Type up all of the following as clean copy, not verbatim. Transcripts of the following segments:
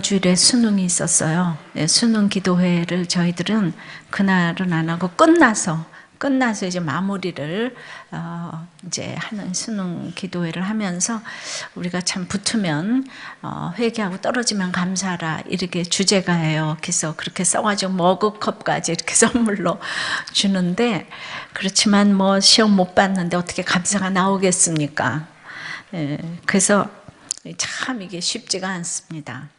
주일에 수능이 있었어요. 네, 수능 기도회를 저희들은 그날은 안 하고 끝나서 이제 마무리를 이제 하는 수능 기도회를 하면서 우리가 참 붙으면 회개하고 떨어지면 감사하라 이렇게 주제가예요. 그래서 그렇게 써가지고 머그컵까지 이렇게 선물로 주는데, 그렇지만 뭐 시험 못 봤는데 어떻게 감사가 나오겠습니까? 그래서 참 이게 쉽지가 않습니다.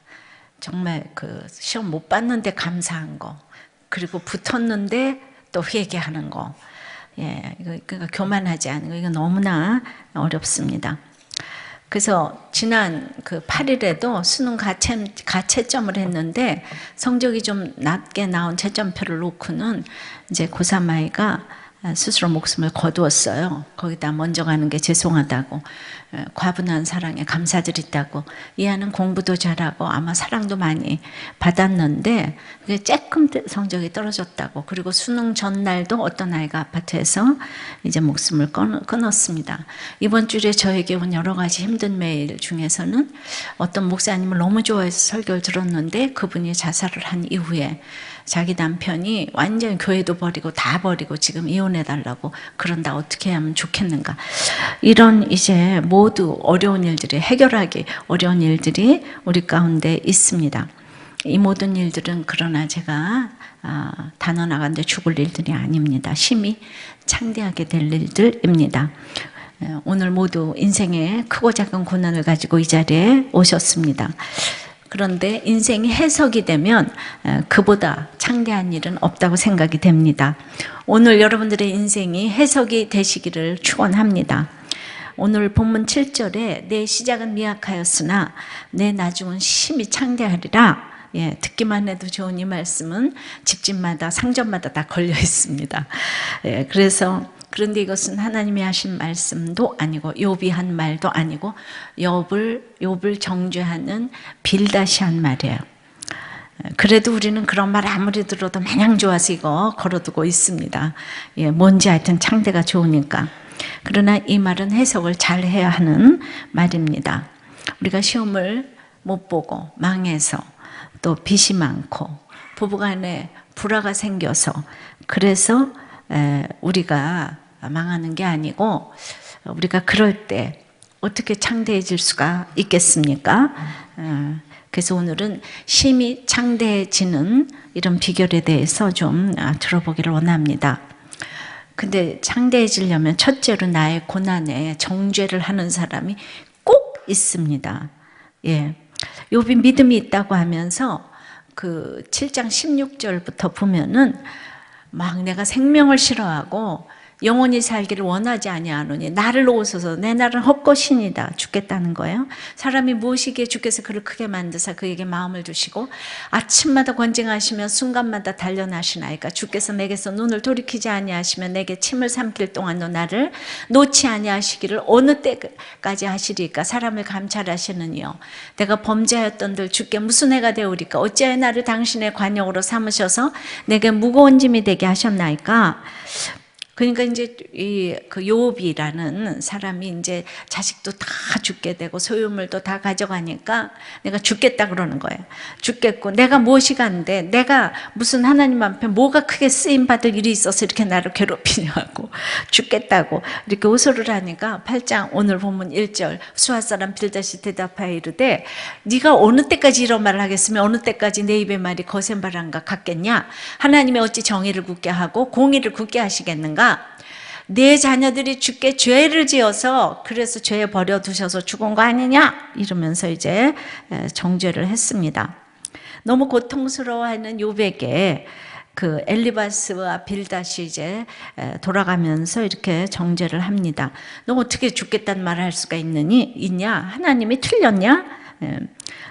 정말 그 시험 못 봤는데 감사한 거, 그리고 붙었는데 또 회개하는 거, 이거 교만하지 않은 거, 이거 너무나 어렵습니다. 그래서 지난 그 8일에도 수능 가채점을 했는데 성적이 좀 낮게 나온 채점표를 놓고는 이제 고3 아이가 스스로 목숨을 거두었어요. 거기다 먼저 가는 게 죄송하다고, 과분한 사랑에 감사드린다고, 이 아이는 공부도 잘하고 아마 사랑도 많이 받았는데 그게 조금 성적이 떨어졌다고, 그리고 수능 전날도 어떤 아이가 아파트에서 이제 목숨을 끊었습니다. 이번 주에 저에게 온 여러 가지 힘든 메일 중에서는 어떤 목사님을 너무 좋아해서 설교를 들었는데 그분이 자살을 한 이후에 자기 남편이 완전히 교회도 버리고 다 버리고 지금 이혼해달라고 그런다, 어떻게 하면 좋겠는가, 이런 이제 모두 어려운 일들이, 해결하기 어려운 일들이 우리 가운데 있습니다. 이 모든 일들은 그러나 제가 단어 나간데 죽을 일들이 아닙니다. 심히 창대하게 될 일들입니다. 오늘 모두 인생의 크고 작은 고난을 가지고 이 자리에 오셨습니다. 그런데 인생이 해석이 되면 그보다 창대한 일은 없다고 생각이 됩니다. 오늘 여러분들의 인생이 해석이 되시기를 축원합니다. 오늘 본문 7절에 내 시작은 미약하였으나 내 나중은 심히 창대하리라. 듣기만 해도 좋은 이 말씀은 집집마다 상점마다 다 걸려 있습니다. 그런데 이것은 하나님이 하신 말씀도 아니고 욥이 한 말도 아니고 욥을 정죄하는 빌닷이 한 말이에요. 그래도 우리는 그런 말 아무리 들어도 마냥 좋아서 이거 걸어두고 있습니다. 뭔지 하여튼 창대가 좋으니까. 그러나 이 말은 해석을 잘 해야 하는 말입니다. 우리가 시험을 못 보고 망해서, 또 빚이 많고 부부간에 불화가 생겨서, 그래서 우리가 망하는 게 아니고, 우리가 그럴 때 어떻게 창대해질 수가 있겠습니까? 그래서 오늘은 심히 창대해지는 이런 비결에 대해서 좀 들어보기를 원합니다. 근데 창대해지려면 첫째로 나의 고난에 정죄를 하는 사람이 꼭 있습니다. 욥이 믿음이 있다고 하면서 그 7장 16절부터 보면은 막 내가 생명을 싫어하고 영원히 살기를 원하지 아니하노니 나를 놓으소서, 내 날은 헛것이니이다. 죽겠다는 거예요. 사람이 무엇이기에 주께서 그를 크게 만드사 그에게 마음을 주시고 아침마다 권징하시며 순간마다 단련하시나이까. 주께서 내게서 눈을 돌이키지 아니하시며 내게 침을 삼킬 동안도 나를 놓지 아니하시기를 어느 때까지 하시리까. 사람을 감찰하시느니요, 내가 범죄하였던들 주께 무슨 해가 되오리까. 어찌하여 나를 당신의 관역으로 삼으셔서 내게 무거운 짐이 되게 하셨나이까. 그러니까 이제 그 욥이라는 사람이 이제 자식도 다 죽게 되고 소유물도 다 가져가니까 내가 죽겠다 그러는 거예요. 죽겠고 내가 무엇이 간데, 내가 무슨 하나님 앞에 뭐가 크게 쓰임 받을 일이 있어서 이렇게 나를 괴롭히냐고, 죽겠다고 이렇게 호소를 하니까 8장 오늘 본문 1절 수아 사람 빌닷이 대답하여 이르되 네가 어느 때까지 이런 말을 하겠으며 어느 때까지 내 입의 말이 거센바람과 같겠냐. 하나님이 어찌 정의를 굳게 하고 공의를 굳게 하시겠는가. 내 자녀들이 주께 죄를 지어서 그래서 죄에 버려두셔서 죽은 거 아니냐, 이러면서 이제 정죄를 했습니다. 너무 고통스러워하는 욥에게 그 엘리바스와 빌닷이 이제 돌아가면서 이렇게 정죄를 합니다. 너 어떻게 죽겠다는 말을 할 수가 있냐? 하나님이 틀렸냐?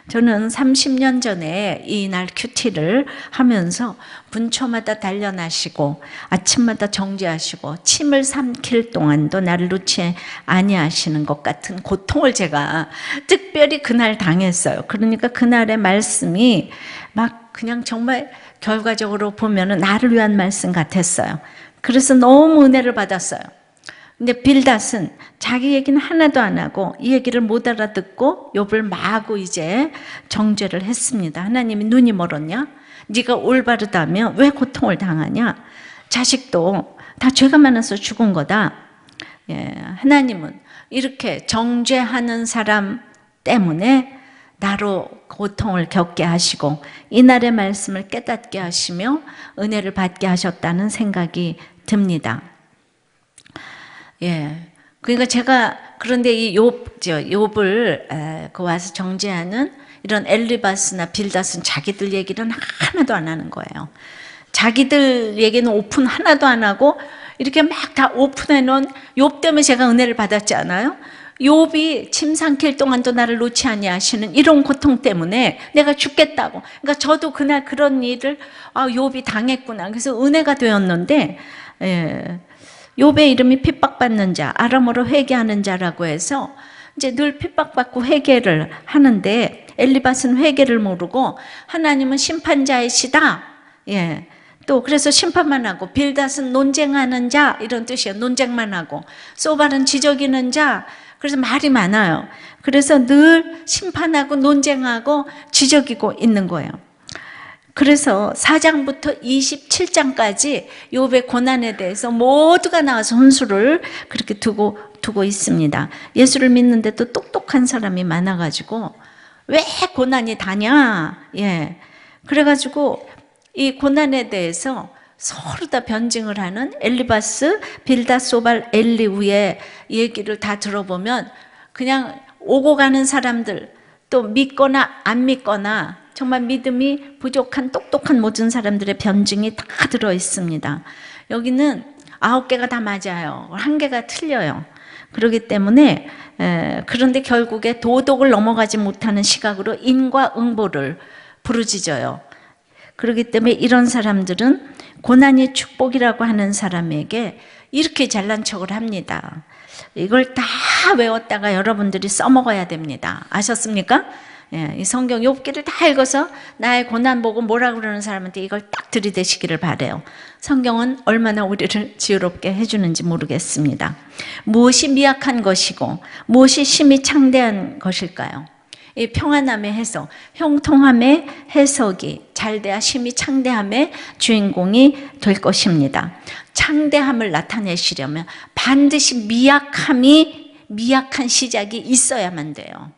저는 30년 전에 이날 큐티를 하면서 분초마다 단련하시고 아침마다 정죄하시고 침을 삼킬 동안도 나를 놓지 아니하시는 것 같은 고통을 제가 특별히 그날 당했어요. 그러니까 그날의 말씀이 막 그냥 정말 결과적으로 보면은 나를 위한 말씀 같았어요. 그래서 너무 은혜를 받았어요. 근데 빌닷은 자기 얘기는 하나도 안 하고 이 얘기를 못 알아듣고 욥을 마구 이제 정죄를 했습니다. 하나님이 눈이 멀었냐? 네가 올바르다며 왜 고통을 당하냐? 자식도 다 죄가 많아서 죽은 거다. 예, 하나님은 이렇게 정죄하는 사람 때문에 나로 고통을 겪게 하시고 이날의 말씀을 깨닫게 하시며 은혜를 받게 하셨다는 생각이 듭니다. 예, 그러니까 제가 그런데 이 욥을 그 와서 정죄하는 이런 엘리바스나 빌닷은 자기들 얘기는 하나도 안 하는 거예요. 자기들 얘기는 오픈 하나도 안 하고 이렇게 막 다 오픈해 놓은 욥 때문에 제가 은혜를 받았지 않아요? 욥이 침 삼킬 동안도 나를 놓지 아니하시는 이런 고통 때문에 내가 죽겠다고. 그러니까 저도 그날 그런 일을 욥이 당했구나. 그래서 은혜가 되었는데 욥의 이름이 핍박받는 자, 아람어로 회개하는 자라고 해서 이제 늘 핍박받고 회개를 하는데 엘리바스는 회개를 모르고 하나님은 심판자이시다. 예. 또 그래서 심판만 하고 빌닷은 논쟁하는 자 이런 뜻이에요. 논쟁만 하고 소발은 지적이는 자. 그래서 말이 많아요. 그래서 늘 심판하고 논쟁하고 지적이고 있는 거예요. 그래서 4장부터 27장까지 욥의 고난에 대해서 모두가 나와서 혼수를 그렇게 두고 있습니다. 예수를 믿는데도 똑똑한 사람이 많아가지고 왜 고난이 다냐? 예. 그래가지고 이 고난에 대해서 서로 다 변증을 하는 엘리바스, 빌닷, 소발, 엘리후의 얘기를 다 들어보면 그냥 오고 가는 사람들 또 믿거나 안 믿거나 정말 믿음이 부족한 똑똑한 모든 사람들의 변증이 다 들어 있습니다. 여기는 9개가 다 맞아요. 1개가 틀려요. 그렇기 때문에 그런데 결국에 도덕을 넘어가지 못하는 시각으로 인과 응보를 부르짖어요. 그렇기 때문에 이런 사람들은 고난이 축복이라고 하는 사람에게 이렇게 잘난 척을 합니다. 이걸 다 외웠다가 여러분들이 써먹어야 됩니다. 아셨습니까? 예, 이 성경 욥기를 다 읽어서 나의 고난 보고 뭐라 그러는 사람한테 이걸 딱 들이대시기를 바래요. 성경은 얼마나 우리를 지혜롭게 해주는지 모르겠습니다. 무엇이 미약한 것이고 무엇이 심히 창대한 것일까요? 이 평안함의 해석, 형통함의 해석이 잘 돼야 심히 창대함의 주인공이 될 것입니다. 창대함을 나타내시려면 반드시 미약한 시작이 있어야만 돼요.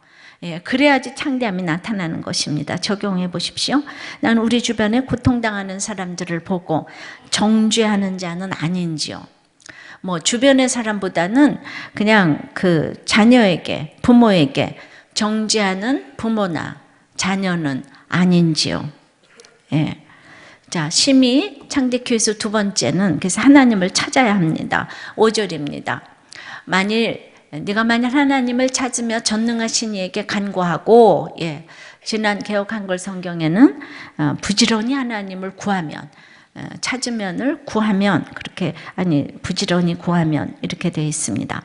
예, 그래야지 창대함이 나타나는 것입니다. 적용해 보십시오. 난 우리 주변에 고통당하는 사람들을 보고 정죄하는 자는 아닌지요. 뭐 주변의 사람보다는 그냥 그 자녀에게, 부모에게 정죄하는 부모나 자녀는 아닌지요. 예. 자, 심히 창대교회에서 두 번째는 그래서 하나님을 찾아야 합니다. 5절입니다. 네가 만일 하나님을 찾으며 전능하신 이에게 간구하고, 예, 지난 개역 한글 성경에는 부지런히 하나님을 구하면, 찾으면을 구하면 그렇게 부지런히 구하면 이렇게 되어 있습니다.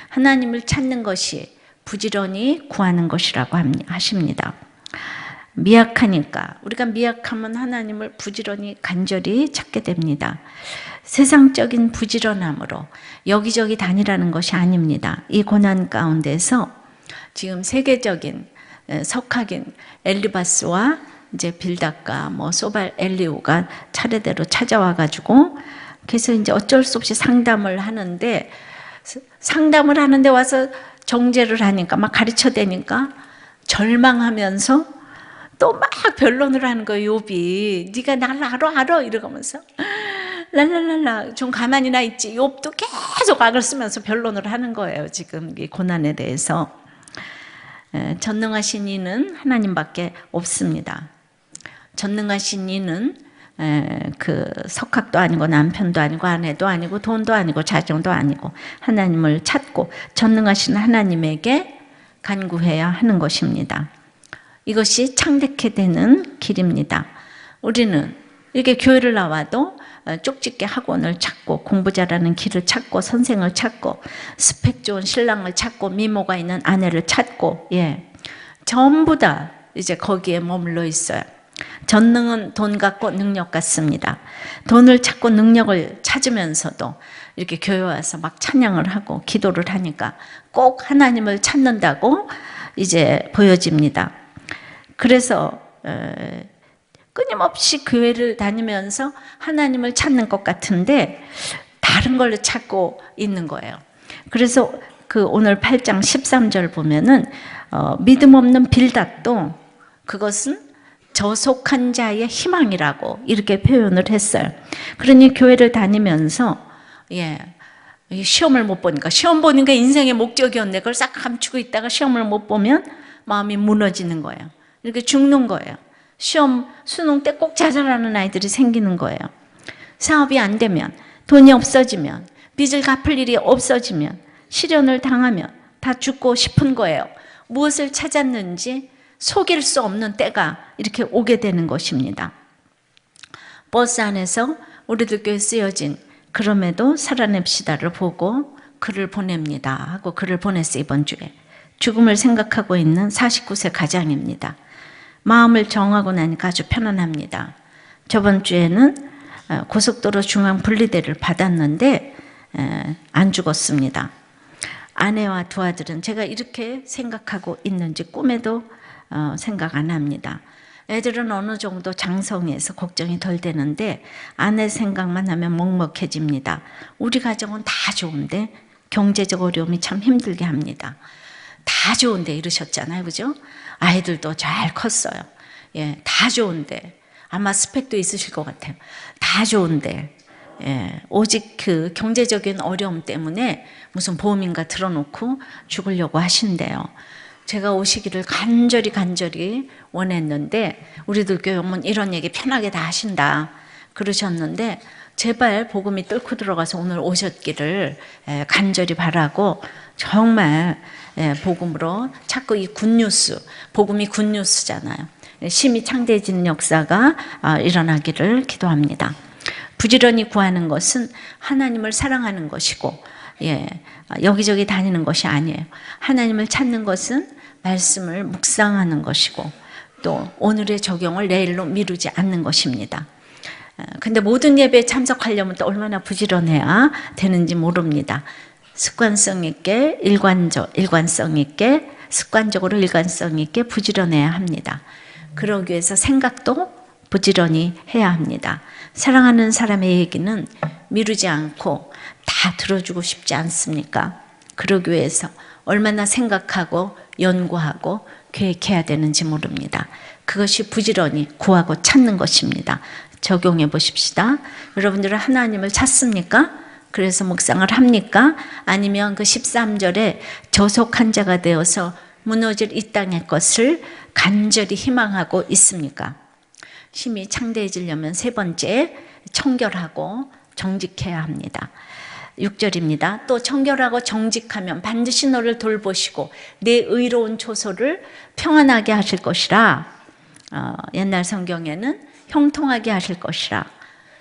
하나님을 찾는 것이 부지런히 구하는 것이라고 하십니다. 미약하니까 우리가 미약하면 하나님을 부지런히 간절히 찾게 됩니다. 세상적인 부지런함으로 여기저기 다니라는 것이 아닙니다. 이 고난 가운데서 지금 세계적인 석학인 엘리바스와 이제 빌닷과 소발 엘리후가 차례대로 찾아와 가지고 그래서 이제 어쩔 수 없이 상담을 하는데 와서 정죄를 하니까 막 가르쳐대니까 절망하면서 또 막 변론을 하는 거예요. 욥이 네가 날 알아 이러면서 랄랄랄라 좀 가만히나 있지. 욥도 계속 악을 쓰면서 변론을 하는 거예요. 지금 이 고난에 대해서. 전능하신 이는 하나님밖에 없습니다. 전능하신 이는 그 석학도 아니고 남편도 아니고 아내도 아니고 돈도 아니고 자정도 아니고 하나님을 찾고 전능하신 하나님에게 간구해야 하는 것입니다. 이것이 창대케 되는 길입니다. 우리는 이렇게 교회를 나와도 쪽집게 학원을 찾고 공부 잘하는 길을 찾고 선생을 찾고 스펙 좋은 신랑을 찾고 미모가 있는 아내를 찾고, 예, 전부 다 이제 거기에 머물러 있어요. 전능은 돈 같고 능력 같습니다. 돈을 찾고 능력을 찾으면서도 이렇게 교회 와서 막 찬양을 하고 기도를 하니까 꼭 하나님을 찾는다고 이제 보여집니다. 그래서 끊임없이 교회를 다니면서 하나님을 찾는 것 같은데 다른 걸로 찾고 있는 거예요. 그래서 그 오늘 8장 13절 보면은 믿음 없는 빌닷도 그것은 저속한 자의 희망이라고 이렇게 표현을 했어요. 그러니 교회를 다니면서 시험을 못 보니까, 시험 보는 게 인생의 목적이었는데 그걸 싹 감추고 있다가 시험을 못 보면 마음이 무너지는 거예요. 이렇게 죽는 거예요. 시험, 수능 때 꼭 자살하는 아이들이 생기는 거예요. 사업이 안 되면, 돈이 없어지면, 빚을 갚을 일이 없어지면, 시련을 당하면 다 죽고 싶은 거예요. 무엇을 찾았는지 속일 수 없는 때가 이렇게 오게 되는 것입니다. 버스 안에서 우리들 교회 쓰여진 그럼에도 살아냅시다를 보고 글을 보냅니다 하고 글을 보냈어요. 이번 주에 죽음을 생각하고 있는 49세 가장입니다. 마음을 정하고 나니까 아주 편안합니다. 저번 주에는 고속도로 중앙 분리대를 받았는데 안 죽었습니다. 아내와 두 아들은 제가 이렇게 생각하고 있는지 꿈에도 생각 안 합니다. 애들은 어느 정도 장성해서 걱정이 덜 되는데 아내 생각만 하면 먹먹해집니다. 우리 가정은 다 좋은데 경제적 어려움이 참 힘들게 합니다. 다 좋은데 이러셨잖아요, 그죠? 아이들도 잘 컸어요. 다 좋은데 아마 스펙도 있으실 것 같아요. 다 좋은데 오직 그 경제적인 어려움 때문에 무슨 보험인가 들어놓고 죽으려고 하신대요. 제가 오시기를 간절히 원했는데 우리들 교회 오면 이런 얘기 편하게 다 하신다 그러셨는데 제발 복음이 뚫고 들어가서 오늘 오셨기를 간절히 바라고 정말 복음으로 자꾸 이 굿뉴스, 복음이 굿뉴스잖아요. 심히 창대해지는 역사가 일어나기를 기도합니다. 부지런히 구하는 것은 하나님을 사랑하는 것이고 여기저기 다니는 것이 아니에요. 하나님을 찾는 것은 말씀을 묵상하는 것이고 또 오늘의 적용을 내일로 미루지 않는 것입니다. 근데 모든 예배에 참석하려면 또 얼마나 부지런해야 되는지 모릅니다. 습관성 있게 일관성 있게 습관적으로 일관성 있게 부지런해야 합니다. 그러기 위해서 생각도 부지런히 해야 합니다. 사랑하는 사람의 얘기는 미루지 않고 다 들어주고 싶지 않습니까? 그러기 위해서 얼마나 생각하고 연구하고 계획해야 되는지 모릅니다. 그것이 부지런히 구하고 찾는 것입니다. 적용해 보십시다. 여러분들은 하나님을 찾습니까? 그래서 묵상을 합니까? 아니면 그 13절에 저속한 자가 되어서 무너질 이 땅의 것을 간절히 희망하고 있습니까? 심히 창대해지려면 세 번째, 청결하고 정직해야 합니다. 6절입니다. 또 청결하고 정직하면 반드시 너를 돌보시고 내 의로운 초소를 평안하게 하실 것이라. 옛날 성경에는 형통하게 하실 것이라.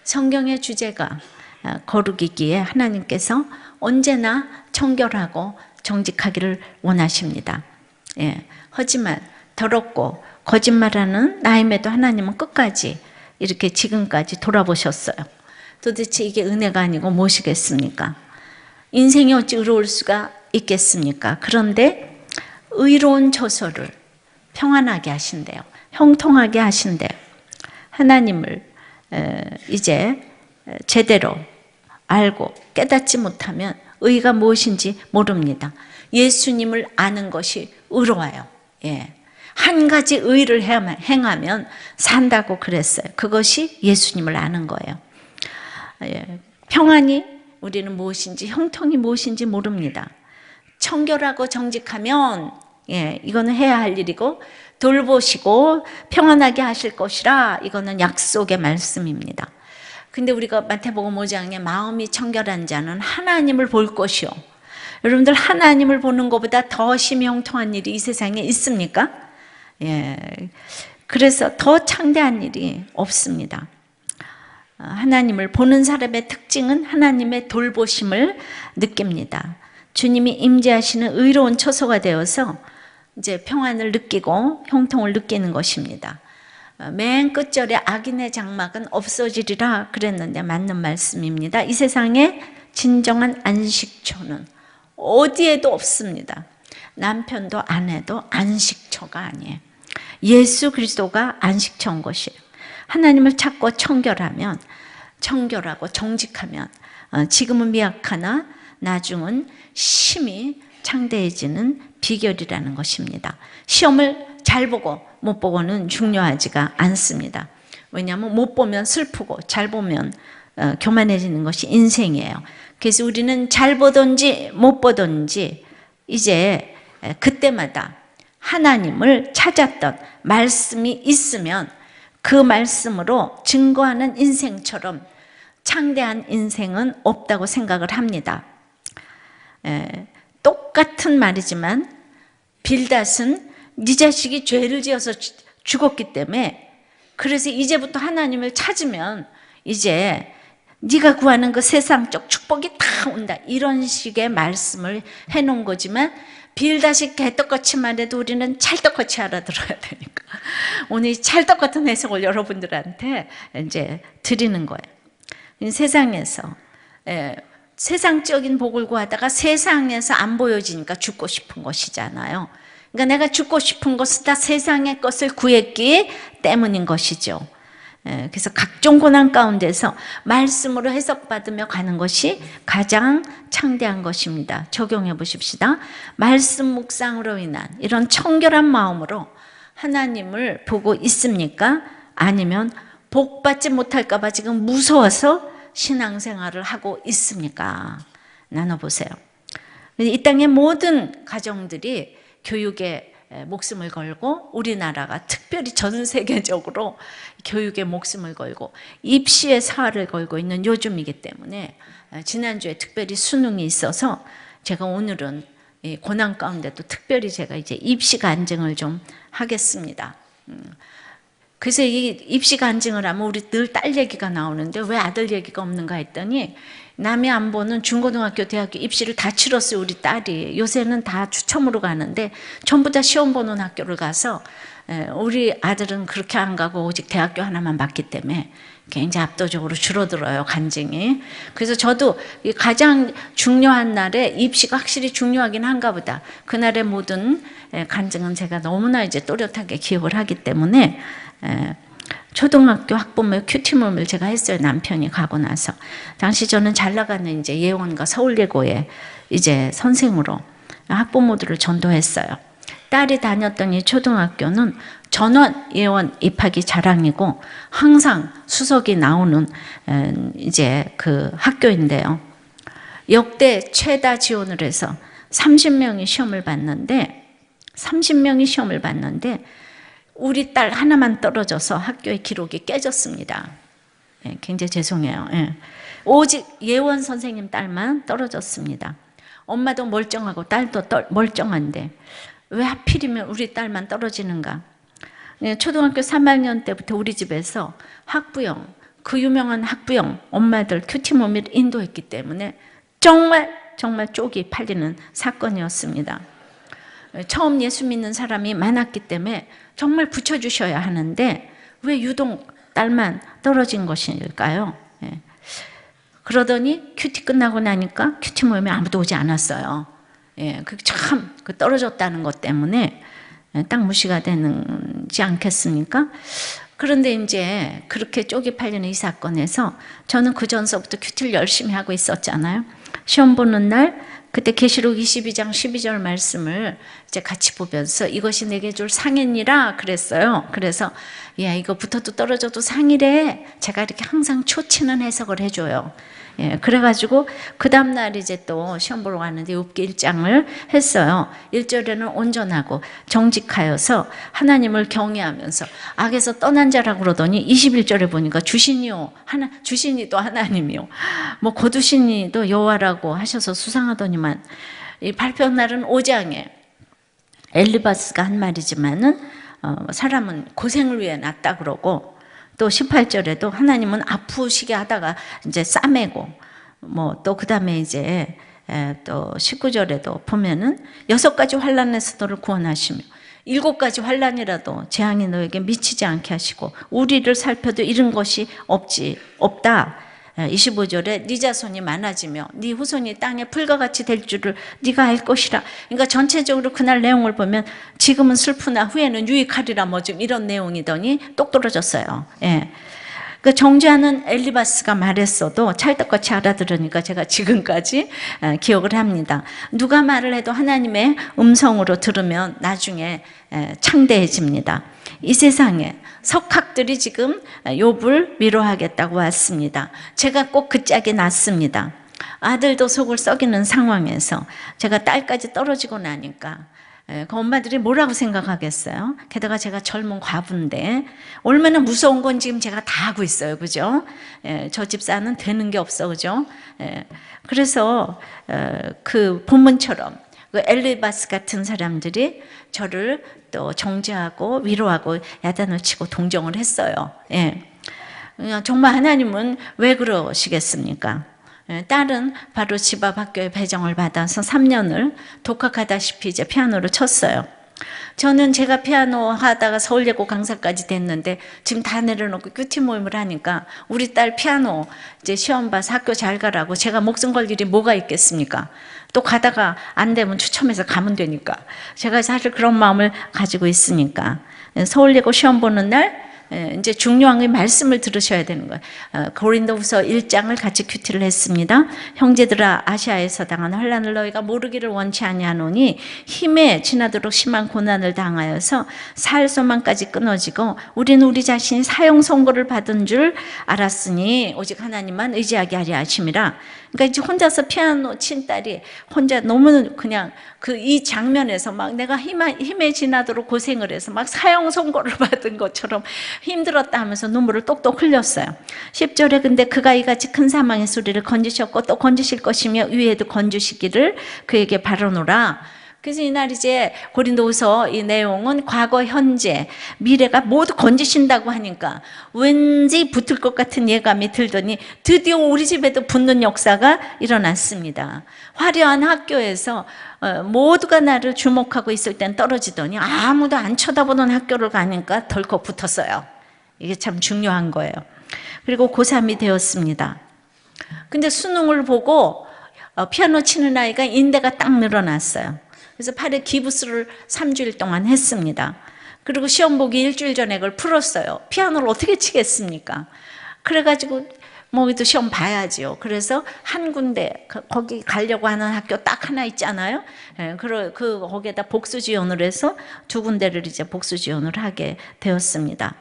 성경의 주제가 거룩이기에 하나님께서 언제나 청결하고 정직하기를 원하십니다. 하지만 더럽고 거짓말하는 나임에도 하나님은 끝까지 이렇게 지금까지 돌아보셨어요. 도대체 이게 은혜가 아니고 무엇이겠습니까? 인생이 어찌 의로울 수가 있겠습니까? 그런데 의로운 처소를 평안하게 하신대요. 형통하게 하신대요. 하나님을 이제 제대로 알고 깨닫지 못하면 의가 무엇인지 모릅니다. 예수님을 아는 것이 의로워요. 한 가지 의를 행하면 산다고 그랬어요. 그것이 예수님을 아는 거예요. 평안이 우리는 무엇인지, 형통이 무엇인지 모릅니다. 청결하고 정직하면 이거는 해야 할 일이고 돌보시고 평안하게 하실 것이라 이거는 약속의 말씀입니다. 근데 우리가 마태복음 5장에 마음이 청결한 자는 하나님을 볼 것이요. 여러분들 하나님을 보는 것보다 더 심히 형통한 일이 이 세상에 있습니까? 그래서 더 창대한 일이 없습니다. 하나님을 보는 사람의 특징은 하나님의 돌보심을 느낍니다. 주님이 임재하시는 의로운 처소가 되어서 이제 평안을 느끼고 형통을 느끼는 것입니다. 맨 끝절에 악인의 장막은 없어지리라 그랬는데 맞는 말씀입니다. 이 세상에 진정한 안식처는 어디에도 없습니다. 남편도 아내도 안식처가 아니에요. 예수 그리스도가 안식처인 것이에요. 하나님을 찾고 청결하고 정직하면 지금은 미약하나 나중은 심히 창대해지는 비결이라는 것입니다. 시험을 잘 보고 못 보고는 중요하지가 않습니다. 왜냐하면 못 보면 슬프고 잘 보면 교만해지는 것이 인생이에요. 그래서 우리는 잘 보든지 못 보든지 이제 그때마다 하나님을 찾았던 말씀이 있으면 그 말씀으로 증거하는 인생처럼 창대한 인생은 없다고 생각을 합니다. 똑같은 말이지만 빌닷은 네 자식이 죄를 지어서 죽었기 때문에 그래서 이제부터 하나님을 찾으면 이제 네가 구하는 그 세상적 축복이 다 온다 이런 식의 말씀을 해놓은 거지만 빌닷이 개떡같이 말해도 우리는 찰떡같이 알아들어야 되니까 오늘 찰떡 같은 해석을 여러분들한테 이제 드리는 거예요. 세상에서 세상적인 복을 구하다가 세상에서 안 보여지니까 죽고 싶은 것이잖아요. 그러니까 내가 죽고 싶은 것은 다 세상의 것을 구했기 때문인 것이죠. 그래서 각종 고난 가운데서 말씀으로 해석받으며 가는 것이 가장 창대한 것입니다. 적용해 보십시다. 말씀 묵상으로 인한 이런 청결한 마음으로 하나님을 보고 있습니까? 아니면 복받지 못할까 봐 지금 무서워서 신앙생활을 하고 있습니까? 나눠보세요. 이 땅의 모든 가정들이 교육에 목숨을 걸고 우리나라가 특별히 전 세계적으로 교육에 목숨을 걸고 입시에 사활을 걸고 있는 요즘이기 때문에 지난주에 특별히 수능이 있어서 제가 오늘은 고난 가운데도 특별히 제가 이제 입시 간증을 좀 하겠습니다. 그래서 이 입시 간증을 하면 우리 늘 딸 얘기가 나오는데 왜 아들 얘기가 없는가 했더니 남이 안 보는 중고등학교 대학교 입시를 다 치렀어요. 우리 딸이 요새는 다 추첨으로 가는데 전부 다 시험 보는 학교를 가서 우리 아들은 그렇게 안 가고 오직 대학교 하나만 봤기 때문에 굉장히 압도적으로 줄어들어요, 간증이. 그래서 저도 가장 중요한 날에 입시가 확실히 중요하긴 한가 보다. 그날의 모든 간증은 제가 너무나 이제 또렷하게 기억을 하기 때문에 초등학교 학부모 큐티몸을 제가 했어요. 남편이 가고 나서. 당시 저는 잘 나가는 이제 예원과 서울예고에 이제 선생으로 학부모들을 전도했어요. 딸이 다녔던 이 초등학교는 전원 예원 입학이 자랑이고 항상 수석이 나오는 이제 그 학교인데요. 역대 최다 지원을 해서 30명이 시험을 봤는데 우리 딸 하나만 떨어져서 학교의 기록이 깨졌습니다. 굉장히 죄송해요. 오직 예원 선생님 딸만 떨어졌습니다. 엄마도 멀쩡하고 딸도 멀쩡한데 왜 하필이면 우리 딸만 떨어지는가? 초등학교 3학년 때부터 우리 집에서 학부형, 그 유명한 학부형 엄마들 큐티모미를 인도했기 때문에 정말 쪽이 팔리는 사건이었습니다. 처음 예수 믿는 사람이 많았기 때문에 정말 붙여주셔야 하는데 왜 유독 딸만 떨어진 것일까요? 그러더니 큐티 끝나고 나니까 큐티 모임에 아무도 오지 않았어요. 그 떨어졌다는 것 때문에 딱 무시가 되지 않겠습니까? 그런데 이제 그렇게 쪽이 팔리는 이 사건에서 저는 그 전서부터 큐티를 열심히 하고 있었잖아요. 시험 보는 날 그때 계시록 22장 12절 말씀을 이제 같이 보면서 이것이 내게 줄 상이니라 그랬어요. 그래서 야 이거 붙어도 떨어져도 상이래. 제가 이렇게 항상 초치는 해석을 해줘요. 그래가지고 그 다음날 이제 또 시험 보러 갔는데 욥기 1장을 했어요. 1절에는 온전하고 정직하여서 하나님을 경외하면서 악에서 떠난 자라고 그러더니 21절에 보니까 주신이요 주신이도 하나님이요 뭐 거두신이도 여호와라고 하셔서 수상하더니만 이 발표 날은 5장에 엘리바스가 한 말이지만은 사람은 고생을 위해 났다 그러고 또 18절에도 하나님은 아프시게 하다가 이제 싸매고 뭐 또 그 다음에 이제 또 19절에도 보면은 6가지 환난에서 너를 구원하시며 7가지 환난이라도 재앙이 너에게 미치지 않게 하시고 우리를 살펴도 이런 것이 없다. 25절에 네 자손이 많아지며 네 후손이 땅에 풀과 같이 될 줄을 네가 알 것이라. 그러니까 전체적으로 그날 내용을 보면 지금은 슬프나 후에는 유익하리라 뭐 좀 이런 내용이더니 똑 떨어졌어요. 예. 그 정죄하는 엘리바스가 말했어도 찰떡같이 알아들으니까 제가 지금까지 기억을 합니다. 누가 말을 해도 하나님의 음성으로 들으면 나중에 창대해집니다. 이 세상에 석학들이 지금 욥을 위로하겠다고 왔습니다. 제가 꼭 그 짝이 났습니다. 아들도 속을 썩이는 상황에서 제가 딸까지 떨어지고 나니까 그 엄마들이 뭐라고 생각하겠어요? 게다가 제가 젊은 과부인데 얼마나 무서운 건 지금 제가 다 하고 있어요. 그죠? 저 집사는 되는 게 없어. 그죠? 그래서 그 본문처럼 그 엘리바스 같은 사람들이 저를 또 정죄하고 위로하고 야단을 치고 동정을 했어요. 정말 하나님은 왜 그러시겠습니까? 딸은 바로 집 앞 학교에 배정을 받아서 3년을 독학하다시피 이제 피아노를 쳤어요. 저는 제가 피아노 하다가 서울예고 강사까지 됐는데 지금 다 내려놓고 큐티 모임을 하니까 우리 딸 피아노 이제 시험 봐서 학교 잘 가라고 제가 목숨 걸 일이 뭐가 있겠습니까? 또 가다가 안 되면 추첨해서 가면 되니까 제가 사실 그런 마음을 가지고 있으니까 서울예고 시험 보는 날 이제 중요한 게 말씀을 들으셔야 되는 거예요. 고린도후서 1장을 같이 큐티를 했습니다. 형제들아 아시아에서 당한 환난을 너희가 모르기를 원치 아니하노니 힘에 지나도록 심한 고난을 당하여서 살 소망까지 끊어지고 우리는 우리 자신이 사형 선고를 받은 줄 알았으니 오직 하나님만 의지하게 하려 하심이라. 그러니까 이제 혼자서 피아노 친 딸이 혼자 너무 그냥 이 장면에서 막 내가 힘에 지나도록 고생을 해서 막 사형 선고를 받은 것처럼 힘들었다 하면서 눈물을 똑똑 흘렸어요. 10절에 근데 그가 이같이 큰 사망의 소리를 건지셨고 또 건지실 것이며 위에도 건지시기를 그에게 바라노라. 그래서 이날 이제 고린도후서 이 내용은 과거, 현재, 미래가 모두 건지신다고 하니까 왠지 붙을 것 같은 예감이 들더니 드디어 우리 집에도 붙는 역사가 일어났습니다. 화려한 학교에서 모두가 나를 주목하고 있을 땐 떨어지더니 아무도 안 쳐다보는 학교를 가니까 덜컥 붙었어요. 이게 참 중요한 거예요. 그리고 고3이 되었습니다. 근데 수능을 보고 피아노 치는 아이가 인대가 딱 늘어났어요. 그래서 팔에 기부스를 3주일 동안 했습니다. 그리고 시험 보기 일주일 전에 그걸 풀었어요. 피아노를 어떻게 치겠습니까? 그래가지고 또 시험 봐야지요. 그래서 한 군데 거기 가려고 하는 학교 딱 하나 있잖아요. 거기에다 복수 지원을 해서 2군데를 이제 복수 지원을 하게 되었습니다.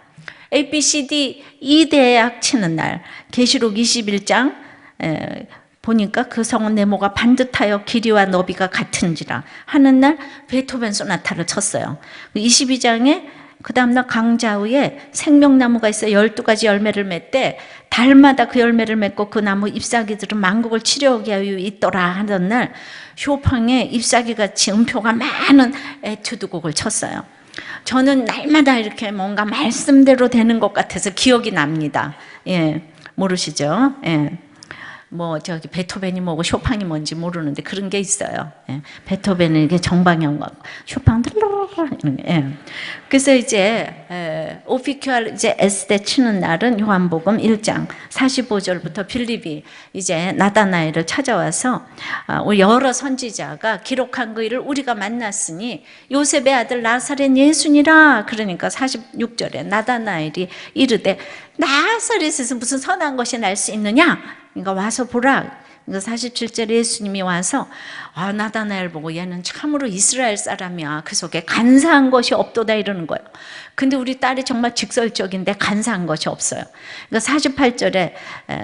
ABCD 2대학 치는 날 계시록 21장 보니까 그 성은 네모가 반듯하여 길이와 너비가 같은지라 하는 날 베토벤 소나타를 쳤어요. 22장에 그 다음날 강좌우에 생명나무가 있어 12가지 열매를 맺되 달마다 그 열매를 맺고 그 나무 잎사귀들은 만국을 치료하게 하여 있더라 하던 날 쇼팽의 잎사귀같이 음표가 많은 에튜드 곡을 쳤어요. 저는 날마다 이렇게 뭔가 말씀대로 되는 것 같아서 기억이 납니다. 모르시죠? 저기 베토벤이 뭐고 쇼팽이 뭔지 모르는데 그런 게 있어요. 베토벤은 이게 정방향과 쇼팽 그래서 이제 오피큐알 이제 S대 치는 날은 요한복음 1장 45절부터 빌립이 이제 나다나엘을 찾아와서 여러 선지자가 기록한 그 일을 우리가 만났으니 요셉의 아들 나사렛 예수니라. 그러니까 46절에 나다나엘이 이르되 나사렛에서 무슨 선한 것이 날 수 있느냐? 그러니까 와서 보라. 그러니까 47절에 예수님이 와서 나다나엘 보고 얘는 참으로 이스라엘 사람이야. 그 속에 간사한 것이 없도다 이러는 거예요. 근데 우리 딸이 정말 직설적인데 간사한 것이 없어요. 그러니까 48절에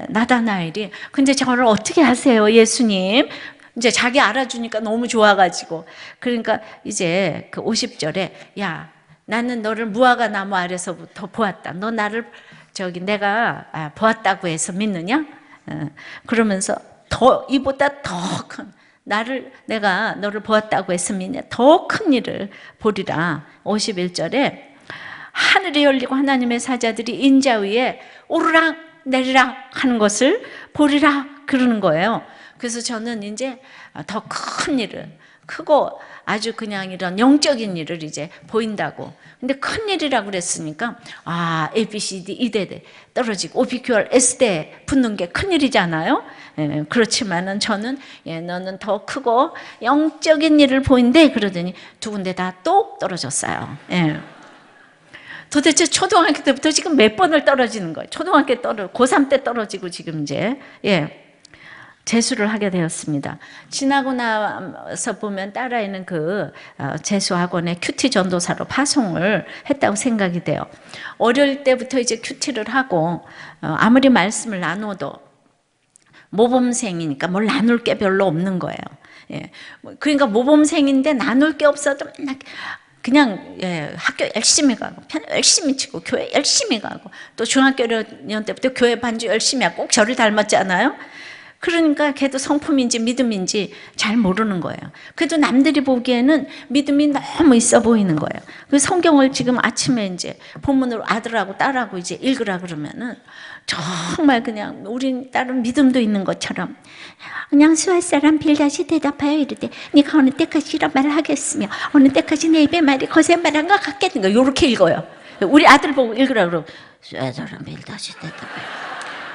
나다나엘이 근데 저를 어떻게 하세요 예수님? 이제 자기 알아주니까 너무 좋아가지고 그러니까 이제 그 50절에 야 나는 너를 무화과 나무 아래서부터 보았다. 너 나를 내가 보았다고 해서 믿느냐? 그러면서 이보다 더 큰 내가 너를 보았다고 해서 믿냐? 더 큰 일을 보리라. 51절에 하늘이 열리고 하나님의 사자들이 인자 위에 오르락 내리락 하는 것을 보리라 그러는 거예요. 그래서 저는 이제 더 큰 일을 크고 아주 그냥 이런 영적인 일을 이제 보인다고. 근데 큰 일이라고 그랬으니까 A, B, C, D 이대 떨어지고 OPQR S대 붙는 게 큰 일이잖아요. 예, 그렇지만은 저는 너는 더 크고 영적인 일을 보인대 그러더니 두 군데 다 똑 떨어졌어요. 예. 도대체 초등학교 때부터 지금 몇 번을 떨어지는 거예요. 초등학교 고3 때 떨어지고 지금 이제 재수를 하게 되었습니다. 지나고 나서 보면 딸아이는 그 재수학원에 큐티 전도사로 파송을 했다고 생각이 돼요. 어릴 때부터 이제 큐티를 하고 아무리 말씀을 나눠도 모범생이니까 뭘 나눌 게 별로 없는 거예요. 그러니까 모범생인데 나눌 게 없어도 그냥 학교 열심히 가고 피아노 열심히 치고 교회 열심히 가고 또 중학교 1학년 때부터 교회 반주 열심히 하고 꼭 저를 닮았잖아요. 그러니까 걔도 성품인지 믿음인지 잘 모르는 거예요. 그래도 남들이 보기에는 믿음이 너무 있어 보이는 거예요. 그 성경을 지금 아침에 이제 본문으로 아들하고 딸하고 이제 읽으라 그러면은 정말 그냥 우리 딸은 믿음도 있는 것처럼 그냥 수할 사람 빌다시 대답하여 이르되 네가 어느 때까지 이런 말을 하겠으며 어느 때까지 내 입의 말이 거짓말한 것 같겠는가 이렇게 읽어요. 우리 아들 보고 읽으라 그러면 수할 사람 빌다시 대답하여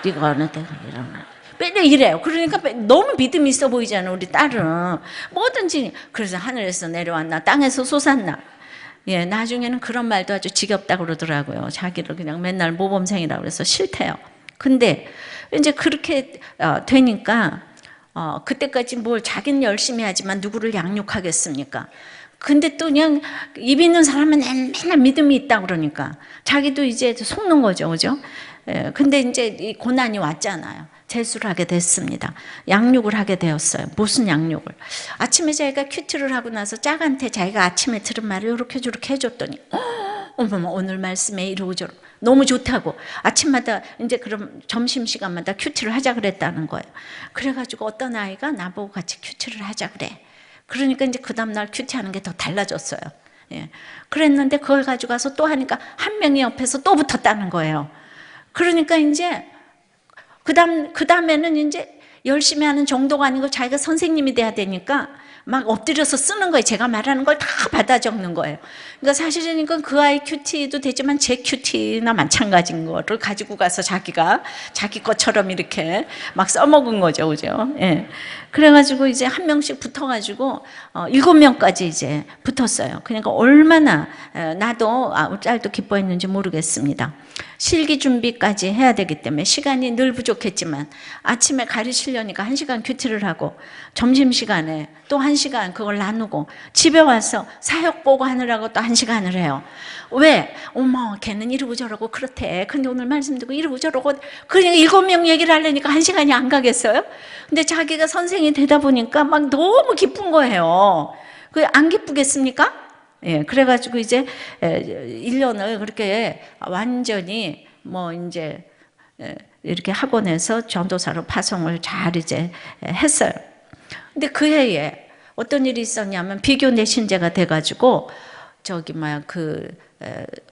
네가 어느 때까지 이런 말 맨날 이래요. 그러니까 너무 믿음이 있어 보이잖아 우리 딸은. 뭐든지. 그래서 하늘에서 내려왔나 땅에서 솟았나. 나중에는 그런 말도 아주 지겹다고 그러더라고요. 자기를 그냥 맨날 모범생이라고 그래서 싫대요. 근데 이제 그렇게 되니까 그때까지 뭘 자기는 열심히 하지만 누구를 양육하겠습니까? 근데 또 그냥 입 있는 사람은 맨날 믿음이 있다 그러니까 자기도 이제 속는 거죠, 그죠? 근데 이제 이 고난이 왔잖아요. 재수를 하게 됐습니다. 양육을 하게 되었어요. 무슨 양육을? 아침에 자기가 큐티를 하고 나서 짝한테 자기가 아침에 들은 말을 이렇게 저렇게 해줬더니 어머머 오늘 말씀에 이러고 저러고 너무 좋다고 아침마다 이제 그럼 점심시간마다 큐티를 하자 그랬다는 거예요. 그래가지고 어떤 아이가 나보고 같이 큐티를 하자 그래. 그러니까 이제 그 다음날 큐티하는 게 더 달라졌어요. 그랬는데 그걸 가지고 가서 또 하니까 한 명이 옆에서 또 붙었다는 거예요. 그러니까 이제 그 다음에는 이제 열심히 하는 정도가 아니고 자기가 선생님이 돼야 되니까 막 엎드려서 쓰는 거예요. 제가 말하는 걸 다 받아 적는 거예요. 그러니까 사실은 이건 그 아이 큐티도 되지만 제 큐티나 마찬가지인 거를 가지고 가서 자기가 자기 것처럼 이렇게 막 써먹은 거죠. 그죠? 그래가지고 이제 한 명씩 붙어가지고 7명까지 이제 붙었어요. 그러니까 얼마나 나도 딸도 기뻐했는지 모르겠습니다. 실기 준비까지 해야 되기 때문에 시간이 늘 부족했지만 아침에 가르치려니까 1시간 큐티를 하고 점심시간에 또 1시간 그걸 나누고 집에 와서 사역 보고 하느라고 또 1시간을 해요. 왜? 어머 걔는 이러고 저러고 그렇대. 근데 오늘 말씀 듣고 이러고 저러고 그러니까 7명 얘기를 하려니까 1시간이 안 가겠어요? 근데 자기가 선생이 되다 보니까 막 너무 기쁜 거예요. 그 안 기쁘겠습니까? 그래가지고 이제 1년을 그렇게 완전히 뭐 이제 이렇게 학원에서 전도사로 파송을 잘 이제 했어요. 근데 그 해에 어떤 일이 있었냐면 비교 내신제가 돼가지고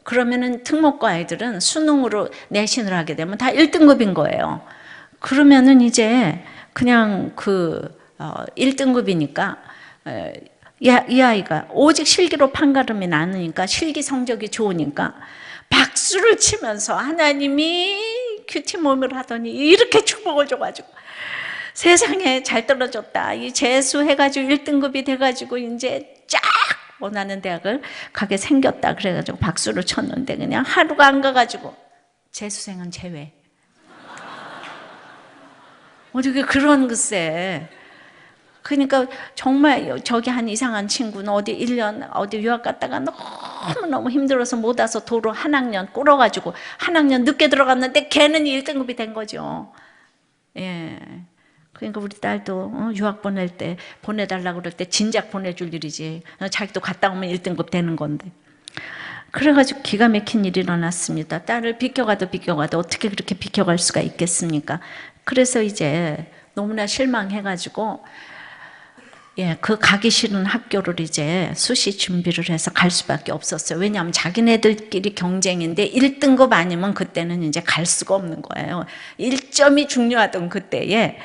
그러면은 특목고 아이들은 수능으로 내신을 하게 되면 다 1등급인 거예요. 그러면은 이제 그냥 1등급이니까 이 아이가 오직 실기로 판가름이 나누니까 실기 성적이 좋으니까 박수를 치면서 하나님이 큐티 모임을 하더니 이렇게 축복을 줘가지고 세상에 잘 떨어졌다. 이 재수해가지고 1등급이 돼가지고 이제 쫙 원하는 대학을 가게 생겼다. 그래가지고 박수를 쳤는데 그냥 하루가 안 가가지고 재수생은 제외. 어떻게 그런 글쎄. 그러니까 정말 저기 한 이상한 친구는 어디 1년 어디 유학 갔다가 너무너무 힘들어서 못 와서 도로 한 학년 꿇어가지고 한 학년 늦게 들어갔는데 걔는 1등급이 된 거죠. 그러니까 우리 딸도 유학 보낼 때 보내달라고 그럴 때 진작 보내줄 일이지. 자기도 갔다 오면 1등급 되는 건데. 그래가지고 기가 막힌 일이 일어났습니다. 딸을 비켜가도 어떻게 그렇게 비켜갈 수가 있겠습니까? 그래서 이제 너무나 실망해가지고 그 가기 싫은 학교를 이제 수시 준비를 해서 갈 수밖에 없었어요. 왜냐하면 자기네들끼리 경쟁인데 1등급 아니면 그때는 이제 갈 수가 없는 거예요. 1점이 중요하던 그때에.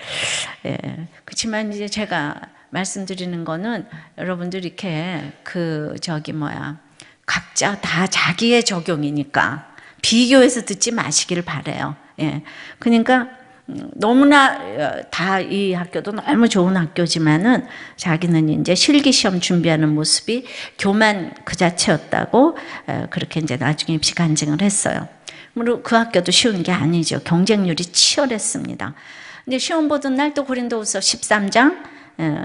그렇지만 이제 제가 말씀드리는 거는 여러분들 이렇게 각자 다 자기의 적용이니까 비교해서 듣지 마시기를 바래요. 예. 그러니까 너무나 다 이 학교도 너무 좋은 학교지만은 자기는 이제 실기시험 준비하는 모습이 교만 그 자체였다고 그렇게 이제 나중에 입시 간증을 했어요. 그리고 그 학교도 쉬운 게 아니죠. 경쟁률이 치열했습니다. 근데 시험 보던 날 또 고린도후서 13장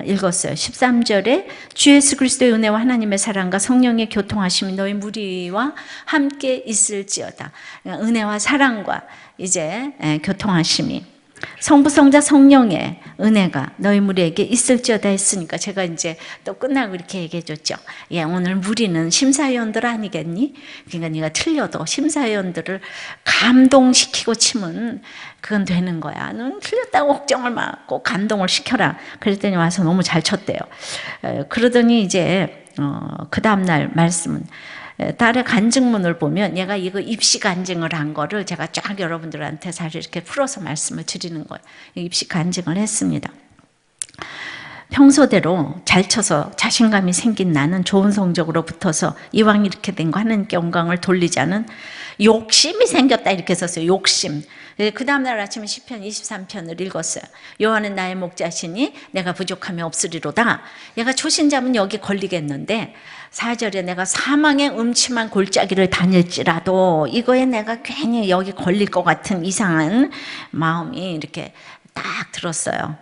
읽었어요. 13절에 주 예수 그리스도의 은혜와 하나님의 사랑과 성령의 교통하심이 너희 무리와 함께 있을지어다. 은혜와 사랑과 이제 교통하심이 성부 성자 성령의 은혜가 너희 무리에게 있을지어다 했으니까 제가 이제 또 끝나고 이렇게 얘기해 줬죠. 예, 오늘 무리는 심사위원들 아니겠니? 그러니까 네가 틀려도 심사위원들을 감동시키고 치면 그건 되는 거야. 넌 틀렸다고 걱정을 마. 꼭 감동을 시켜라. 그랬더니 와서 너무 잘 쳤대요. 그러더니 이제 그 다음날 말씀은 딸의 간증문을 보면 얘가 이거 입시 간증을 한 거를 제가 쫙 여러분들한테 사실 이렇게 풀어서 말씀을 드리는 거예요. 입시 간증을 했습니다. 평소대로 잘 쳐서 자신감이 생긴 나는 좋은 성적으로 붙어서 이왕 이렇게 된 거 하나님께 영광을 돌리자는 욕심이 생겼다 이렇게 썼어요. 욕심. 그 다음날 아침에 시편 23편을 읽었어요. 여호와는 나의 목자시니 내가 부족함이 없으리로다. 얘가 초신자면 여기 걸리겠는데 4절에 내가 사망의 음침한 골짜기를 다닐지라도 이거에 내가 괜히 여기 걸릴 것 같은 이상한 마음이 이렇게 딱 들었어요.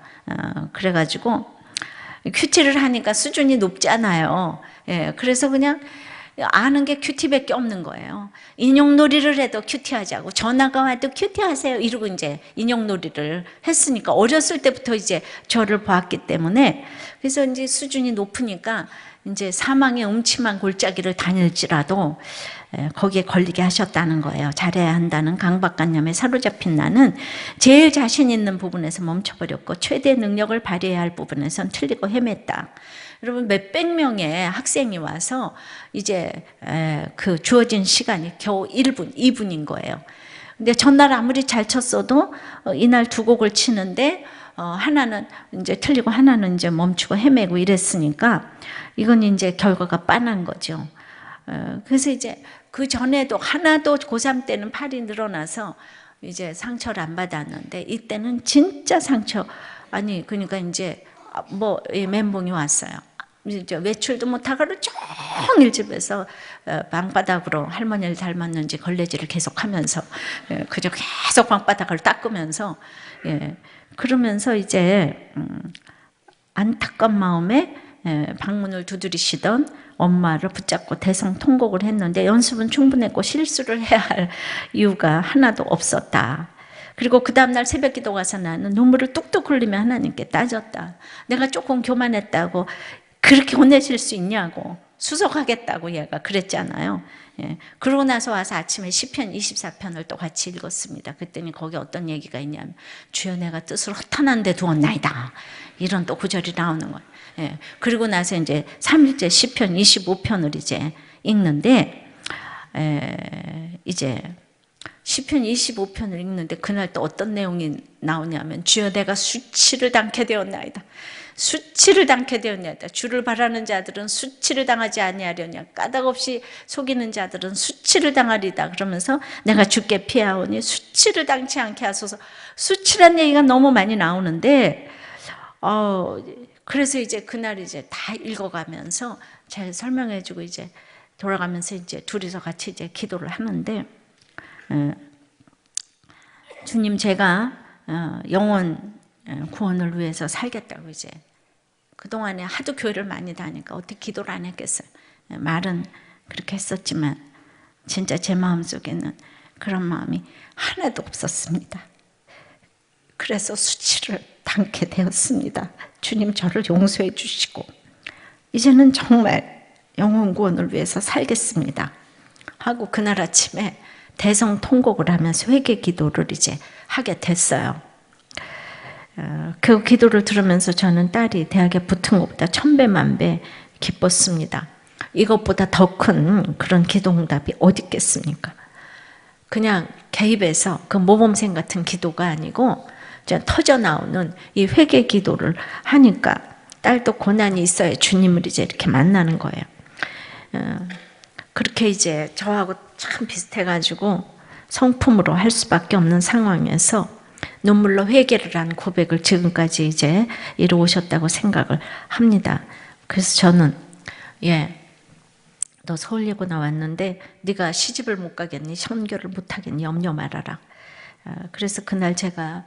그래가지고 큐티를 하니까 수준이 높잖아요. 예, 그래서 그냥 아는 게 큐티밖에 없는 거예요. 인형놀이를 해도 큐티하자고, 전화가 와도 큐티하세요 이러고 이제 인형놀이를 했으니까 어렸을 때부터 이제 저를 봤기 때문에 그래서 이제 수준이 높으니까 이제 사망의 음침한 골짜기를 다닐지라도 거기에 걸리게 하셨다는 거예요. 잘해야 한다는 강박관념에 사로잡힌 나는 제일 자신 있는 부분에서 멈춰버렸고 최대 능력을 발휘해야 할 부분에선 틀리고 헤맸다. 여러분 몇백 명의 학생이 와서 이제 그 주어진 시간이 겨우 1분, 2분인 거예요. 근데 전날 아무리 잘 쳤어도 이날 두 곡을 치는데 하나는 이제 틀리고 하나는 이제 멈추고 헤매고 이랬으니까 이건 이제 결과가 빤한 거죠. 그래서 이제 그 전에도 하나도 고3 때는 팔이 늘어나서 이제 상처를 안 받았는데 이때는 진짜 상처 아니 그러니까 이제 뭐 멘붕이 왔어요. 이제 외출도 못하고 종일 집에서 방바닥으로 할머니를 닮았는지 걸레질을 계속하면서 그저 계속 방바닥을 닦으면서 그러면서 이제 안타까운 마음에 방문을 두드리시던 엄마를 붙잡고 대성통곡을 했는데 연습은 충분했고 실수를 해야 할 이유가 하나도 없었다. 그리고 그 다음날 새벽 기도 가서 나는 눈물을 뚝뚝 흘리며 하나님께 따졌다. 내가 조금 교만했다고 그렇게 혼내실 수 있냐고 수석하겠다고 얘가 그랬잖아요. 그러고 나서 와서 아침에 시편 24편을 또 같이 읽었습니다. 그랬더니 거기 어떤 얘기가 있냐면 주여 내가 뜻을 허탄한 데 두었나이다. 이런 또 구절이 나오는 거예요. 그리고 나서 이제 3일째 시편 25편을 이제 읽는데 이제 시편 25편을 읽는데 그날 또 어떤 내용이 나오냐면 주여 내가 수치를 당케 되었나이다. 수치를 당케 되었나이다. 주를 바라는 자들은 수치를 당하지 아니하려냐. 까닭없이 속이는 자들은 수치를 당하리다. 그러면서 내가 주께 피하오니 수치를 당치 않게 하소서. 수치란 얘기가 너무 많이 나오는데 그래서 이제 그날 이제 다 읽어가면서 잘 설명해주고 이제 돌아가면서 이제 둘이서 같이 이제 기도를 하는데 주님 제가 영혼 구원을 위해서 살겠다고 이제 그동안에 하도 교회를 많이 다니까 어떻게 기도를 안 했겠어요. 말은 그렇게 했었지만 진짜 제 마음속에는 그런 마음이 하나도 없었습니다. 그래서 수치를 당게 되었습니다. 주님 저를 용서해 주시고 이제는 정말 영혼 구원을 위해서 살겠습니다 하고 그날 아침에 대성통곡을 하면서 회개 기도를 이제 하게 됐어요. 그 기도를 들으면서 저는 딸이 대학에 붙은 것보다 1000배, 1000배 기뻤습니다. 이것보다 더 큰 그런 기도 응답이 어디 있겠습니까? 그냥 개입해서 그 모범생 같은 기도가 아니고 터져 나오는 이 회개 기도를 하니까 딸도 고난이 있어야 주님을 이제 이렇게 만나는 거예요. 그렇게 이제 저하고 참 비슷해가지고 성품으로 할 수밖에 없는 상황에서 눈물로 회개를 한 고백을 지금까지 이제 이루어오셨다고 생각을 합니다. 그래서 저는 너 서울예고 나왔는데 네가 시집을 못 가겠니? 선교를 못 하겠니? 염려 말아라. 그래서 그날 제가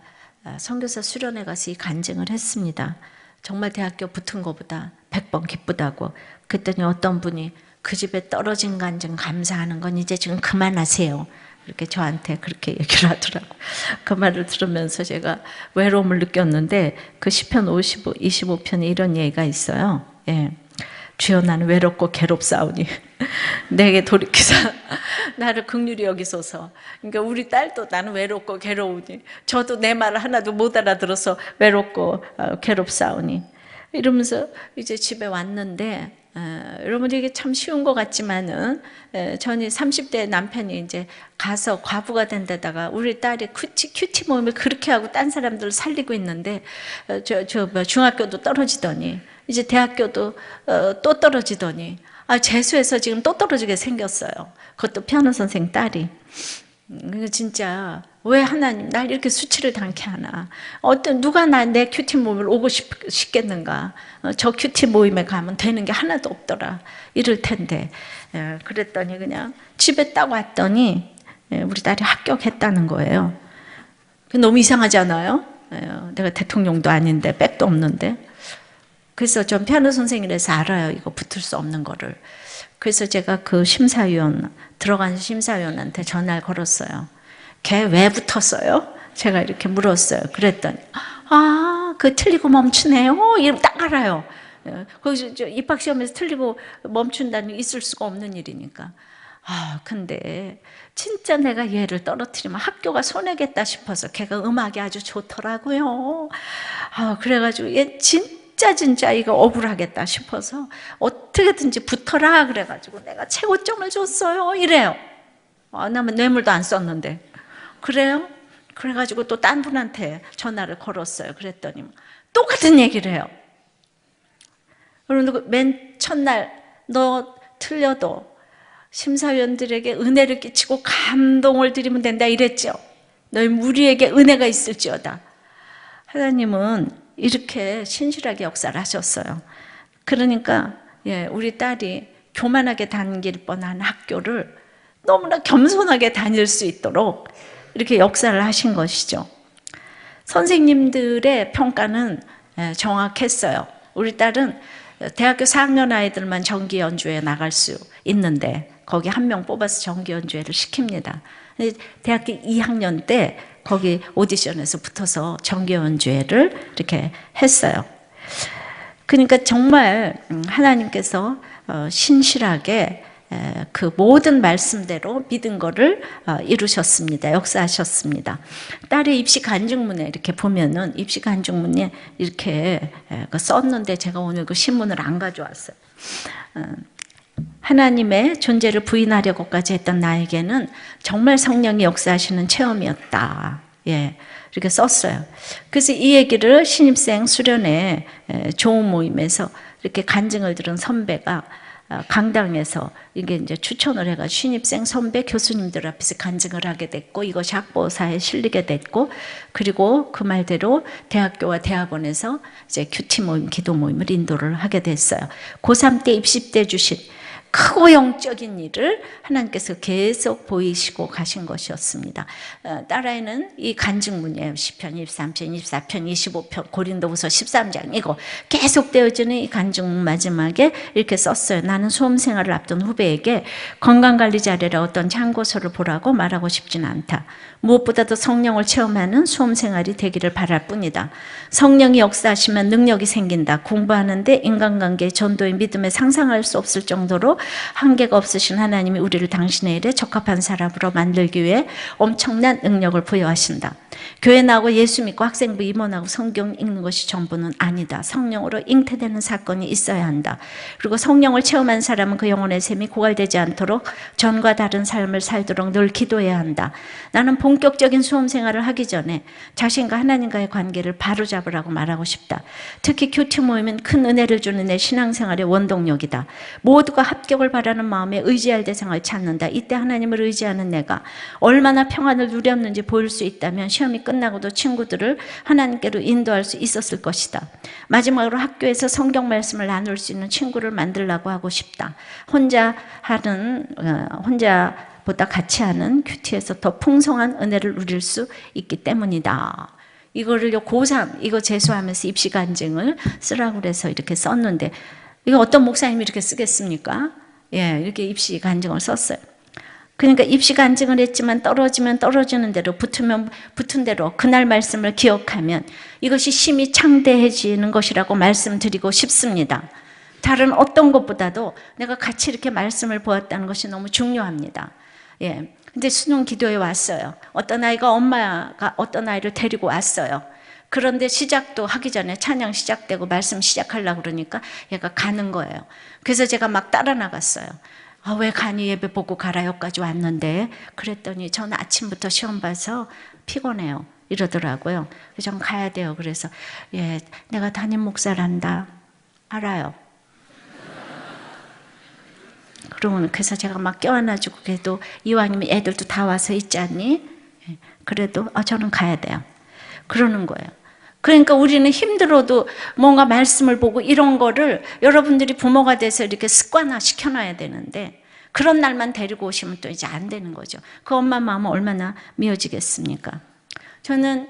선교사 수련회 가서 이 간증을 했습니다. 정말 대학교 붙은 것보다 100번 기쁘다고. 그랬더니 어떤 분이 그 집에 떨어진 간증 감사하는 건 이제 지금 그만하세요. 이렇게 저한테 그렇게 얘기를 하더라고. 그 말을 들으면서 제가 외로움을 느꼈는데 그 시편 25편에 이런 얘기가 있어요. 주여 나는 외롭고 괴롭사오니 내게 돌이키사 나를 긍휼히 여기소서. 그러니까 우리 딸도 나는 외롭고 괴로우니 저도 내 말을 하나도 못 알아들어서 외롭고 괴롭사오니 이러면서 이제 집에 왔는데 여러분 이게 참 쉬운 것 같지만은 저는 30대 남편이 이제 가서 과부가 된 데다가 우리 딸이 큐티 모임을 그렇게 하고 딴 사람들을 살리고 있는데 중학교도 떨어지더니 이제 대학교도 또 떨어지더니 재수해서 지금 또 떨어지게 생겼어요. 그것도 피아노 선생 딸이. 진짜 왜 하나님 날 이렇게 수치를 당케 하나? 누가 내 큐티 모임을 오고 싶겠는가? 저 큐티 모임에 가면 되는 게 하나도 없더라. 이럴 텐데. 그랬더니 그냥 집에 딱 왔더니 우리 딸이 합격했다는 거예요. 너무 이상하지 않아요? 내가 대통령도 아닌데 백도 없는데. 그래서 전 피아노 선생님이라서 알아요. 이거 붙을 수 없는 거를. 그래서 제가 그 들어간 심사위원한테 전화를 걸었어요. 걔 왜 붙었어요? 제가 이렇게 물었어요. 그랬더니 그 틀리고 멈추네요. 이러면 딱 알아요. 거기서 입학시험에서 틀리고 멈춘다는 게 있을 수가 없는 일이니까. 근데 진짜 내가 얘를 떨어뜨리면 학교가 손해겠다 싶어서 걔가 음악이 아주 좋더라고요. 그래가지고 얘 진짜 이거 억울하겠다 싶어서 어떻게든지 붙어라 그래가지고 내가 최고점을 줬어요. 이래요. 나는 뇌물도 안 썼는데. 그래요? 그래가지고 또 딴 분한테 전화를 걸었어요. 그랬더니 똑같은 얘기를 해요. 그리고 맨 첫날 너 틀려도 심사위원들에게 은혜를 끼치고 감동을 드리면 된다 이랬죠. 너희 무리에게 은혜가 있을지어다. 하나님은 이렇게 신실하게 역사를 하셨어요. 그러니까 우리 딸이 교만하게 다닐 뻔한 학교를 너무나 겸손하게 다닐 수 있도록 이렇게 역사를 하신 것이죠. 선생님들의 평가는 정확했어요. 우리 딸은 대학교 4학년 아이들만 정기 연주회 나갈 수 있는데 거기 한 명 뽑아서 정기 연주회를 시킵니다. 대학교 2학년 때 거기 오디션에서 붙어서 정기 연주회를 이렇게 했어요. 그러니까 정말 하나님께서 신실하게 그 모든 말씀대로 믿은 거를 이루셨습니다. 역사하셨습니다. 딸의 입시 간증문에 이렇게 보면은 입시 간증문에 이렇게 썼는데 제가 오늘 그 신문을 안 가져왔어요. 하나님의 존재를 부인하려고까지 했던 나에게는 정말 성령이 역사하시는 체험이었다. 이렇게 썼어요. 그래서 이 얘기를 신입생 수련회 좋은 모임에서 이렇게 간증을 들은 선배가 강당에서 이게 이제 추천을 해가지고 신입생 선배 교수님들 앞에서 간증을 하게 됐고 이것이 학보사에 실리게 됐고 그리고 그 말대로 대학교와 대학원에서 이제 큐티 모임, 기도 모임을 인도를 하게 됐어요. 고3 때 입시 때 주신 크고 영적인 일을 하나님께서 계속 보이시고 가신 것이었습니다. 딸아이는 이 간증문이에요. 시편 23편, 24편, 25편, 고린도후서 13장 이거 계속 되어지는 이 간증문 마지막에 이렇게 썼어요. 나는 수험생활을 앞둔 후배에게 건강관리 잘해라 어떤 참고서를 보라고 말하고 싶지는 않다. 무엇보다도 성령을 체험하는 수험생활이 되기를 바랄 뿐이다. 성령이 역사하시면 능력이 생긴다. 공부하는데 인간관계, 전도의 믿음에 상상할 수 없을 정도로 한계가 없으신 하나님이 우리를 당신의 일에 적합한 사람으로 만들기 위해 엄청난 능력을 부여하신다. 교회 나오고 예수 믿고 학생부 입원하고 성경 읽는 것이 전부는 아니다. 성령으로 잉태되는 사건이 있어야 한다. 그리고 성령을 체험한 사람은 그 영혼의 셈이 고갈되지 않도록 전과 다른 삶을 살도록 늘 기도해야 한다. 나는 본격적인 수험 생활을 하기 전에 자신과 하나님과의 관계를 바로잡으라고 말하고 싶다. 특히 큐티 모임은 큰 은혜를 주는 내 신앙생활의 원동력이다. 모두가 합격을 바라는 마음에 의지할 대상을 찾는다. 이때 하나님을 의지하는 내가 얼마나 평안을 누렸는지 보일 수 있다면 시험이 끝나고도 친구들을 하나님께로 인도할 수 있었을 것이다. 마지막으로 학교에서 성경 말씀을 나눌 수 있는 친구를 만들려고 하고 싶다. 혼자보다 같이 하는 큐티에서 더 풍성한 은혜를 누릴 수 있기 때문이다. 이거를요, 고3 이거 재수하면서 입시 간증을 쓰라고 그래서 이렇게 썼는데, 이거 어떤 목사님이 이렇게 쓰겠습니까? 예, 이렇게 입시 간증을 썼어요. 그러니까 입시 간증을 했지만 떨어지면 떨어지는 대로, 붙으면 붙은 대로 그날 말씀을 기억하면 이것이 심히 창대해지는 것이라고 말씀드리고 싶습니다. 다른 어떤 것보다도 내가 같이 이렇게 말씀을 보았다는 것이 너무 중요합니다. 예. 근데 수능 기도에 왔어요. 어떤 아이가 엄마가 어떤 아이를 데리고 왔어요. 그런데 시작도 하기 전에 찬양 시작되고 말씀 시작하려고 그러니까 얘가 가는 거예요. 그래서 제가 막 따라 나갔어요. 왜 가니, 예배 보고 가라요까지 왔는데, 그랬더니 저는 아침부터 시험 봐서 피곤해요 이러더라고요. 그래서 전 가야 돼요. 그래서 예, 내가 담임 목사란다. 알아요. 그래서 제가 막 껴안아주고, 그래도 이왕이면 애들도 다 와서 있지 않니? 그래도 저는 가야 돼요. 그러는 거예요. 그러니까 우리는 힘들어도 뭔가 말씀을 보고 이런 거를 여러분들이 부모가 돼서 이렇게 습관화 시켜놔야 되는데, 그런 날만 데리고 오시면 또 이제 안 되는 거죠. 그 엄마 마음은 얼마나 미워지겠습니까? 저는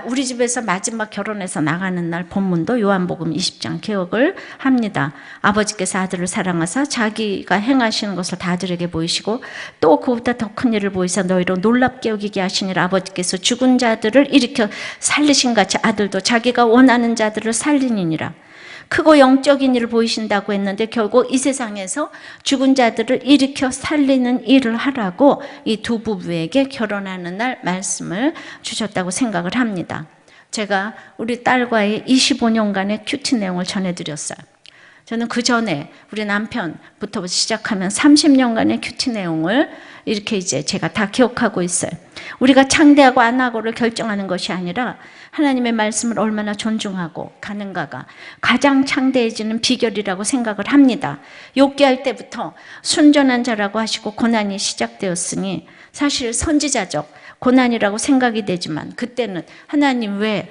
우리 집에서 마지막 결혼해서 나가는 날 본문도 요한복음 20장 기억을 합니다. 아버지께서 아들을 사랑하사 자기가 행하시는 것을 다 아들에게 보이시고 또 그보다 더 큰 일을 보이사 너희로 놀랍게 여기게 하시니라. 아버지께서 죽은 자들을 일으켜 살리신 같이 아들도 자기가 원하는 자들을 살리니라. 크고 영적인 일을 보이신다고 했는데 결국 이 세상에서 죽은 자들을 일으켜 살리는 일을 하라고 이 두 부부에게 결혼하는 날 말씀을 주셨다고 생각을 합니다. 제가 우리 딸과의 25년간의 큐티 내용을 전해드렸어요. 저는 그 전에 우리 남편부터 시작하면 30년간의 큐티 내용을 이렇게 이제 제가 다 기억하고 있어요. 우리가 창대하고 안 하고를 결정하는 것이 아니라 하나님의 말씀을 얼마나 존중하고 가는가가 가장 창대해지는 비결이라고 생각을 합니다. 욥기할 때부터 순전한 자라고 하시고 고난이 시작되었으니 사실 선지자적 고난이라고 생각이 되지만 그때는 하나님 왜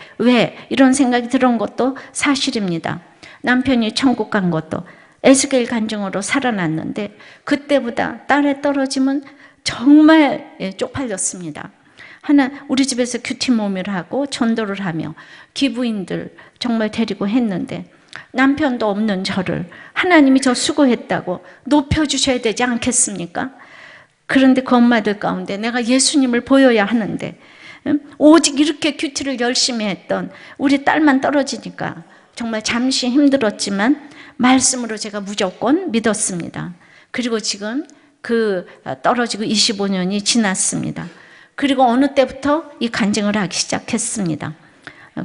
이런 생각이 들은 것도 사실입니다. 남편이 천국 간 것도 에스겔 간증으로 살아났는데 그때보다 딸에 떨어지면 정말 쪽팔렸습니다. 우리 집에서 큐티 모임을 하고 전도를 하며 기부인들 정말 데리고 했는데 남편도 없는 저를 하나님이 저 수고했다고 높여주셔야 되지 않겠습니까? 그런데 그 엄마들 가운데 내가 예수님을 보여야 하는데 오직 이렇게 큐티를 열심히 했던 우리 딸만 떨어지니까 정말 잠시 힘들었지만 말씀으로 제가 무조건 믿었습니다. 그리고 지금 그 떨어지고 25년이 지났습니다. 그리고 어느 때부터 이 간증을 하기 시작했습니다.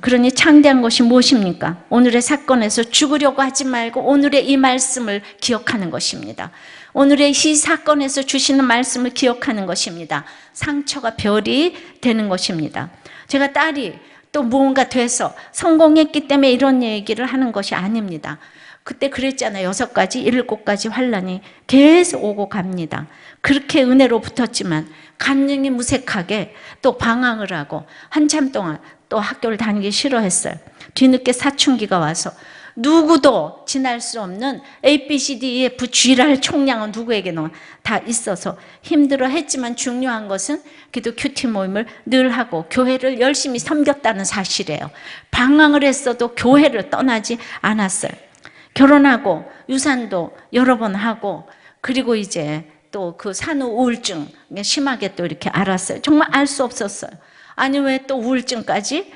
그러니 창대한 것이 무엇입니까? 오늘의 사건에서 죽으려고 하지 말고 오늘의 이 말씀을 기억하는 것입니다. 오늘의 이 사건에서 주시는 말씀을 기억하는 것입니다. 상처가 별이 되는 것입니다. 제가 딸이 또 무언가 돼서 성공했기 때문에 이런 얘기를 하는 것이 아닙니다. 그때 그랬잖아요. 6가지, 7가지 환란이 계속 오고 갑니다. 그렇게 은혜로 붙었지만 간증이 무색하게 또 방황을 하고 한참 동안 또 학교를 다니기 싫어했어요. 뒤늦게 사춘기가 와서 누구도 지날 수 없는 ABCDEFG를 총량은 누구에게나 다 있어서 힘들어했지만 중요한 것은 기도 큐티 모임을 늘 하고 교회를 열심히 섬겼다는 사실이에요. 방황을 했어도 교회를 떠나지 않았어요. 결혼하고 유산도 여러 번 하고 그리고 이제 또 그 산후 우울증 심하게 또 이렇게 알았어요. 정말 알 수 없었어요. 아니 왜 또 우울증까지?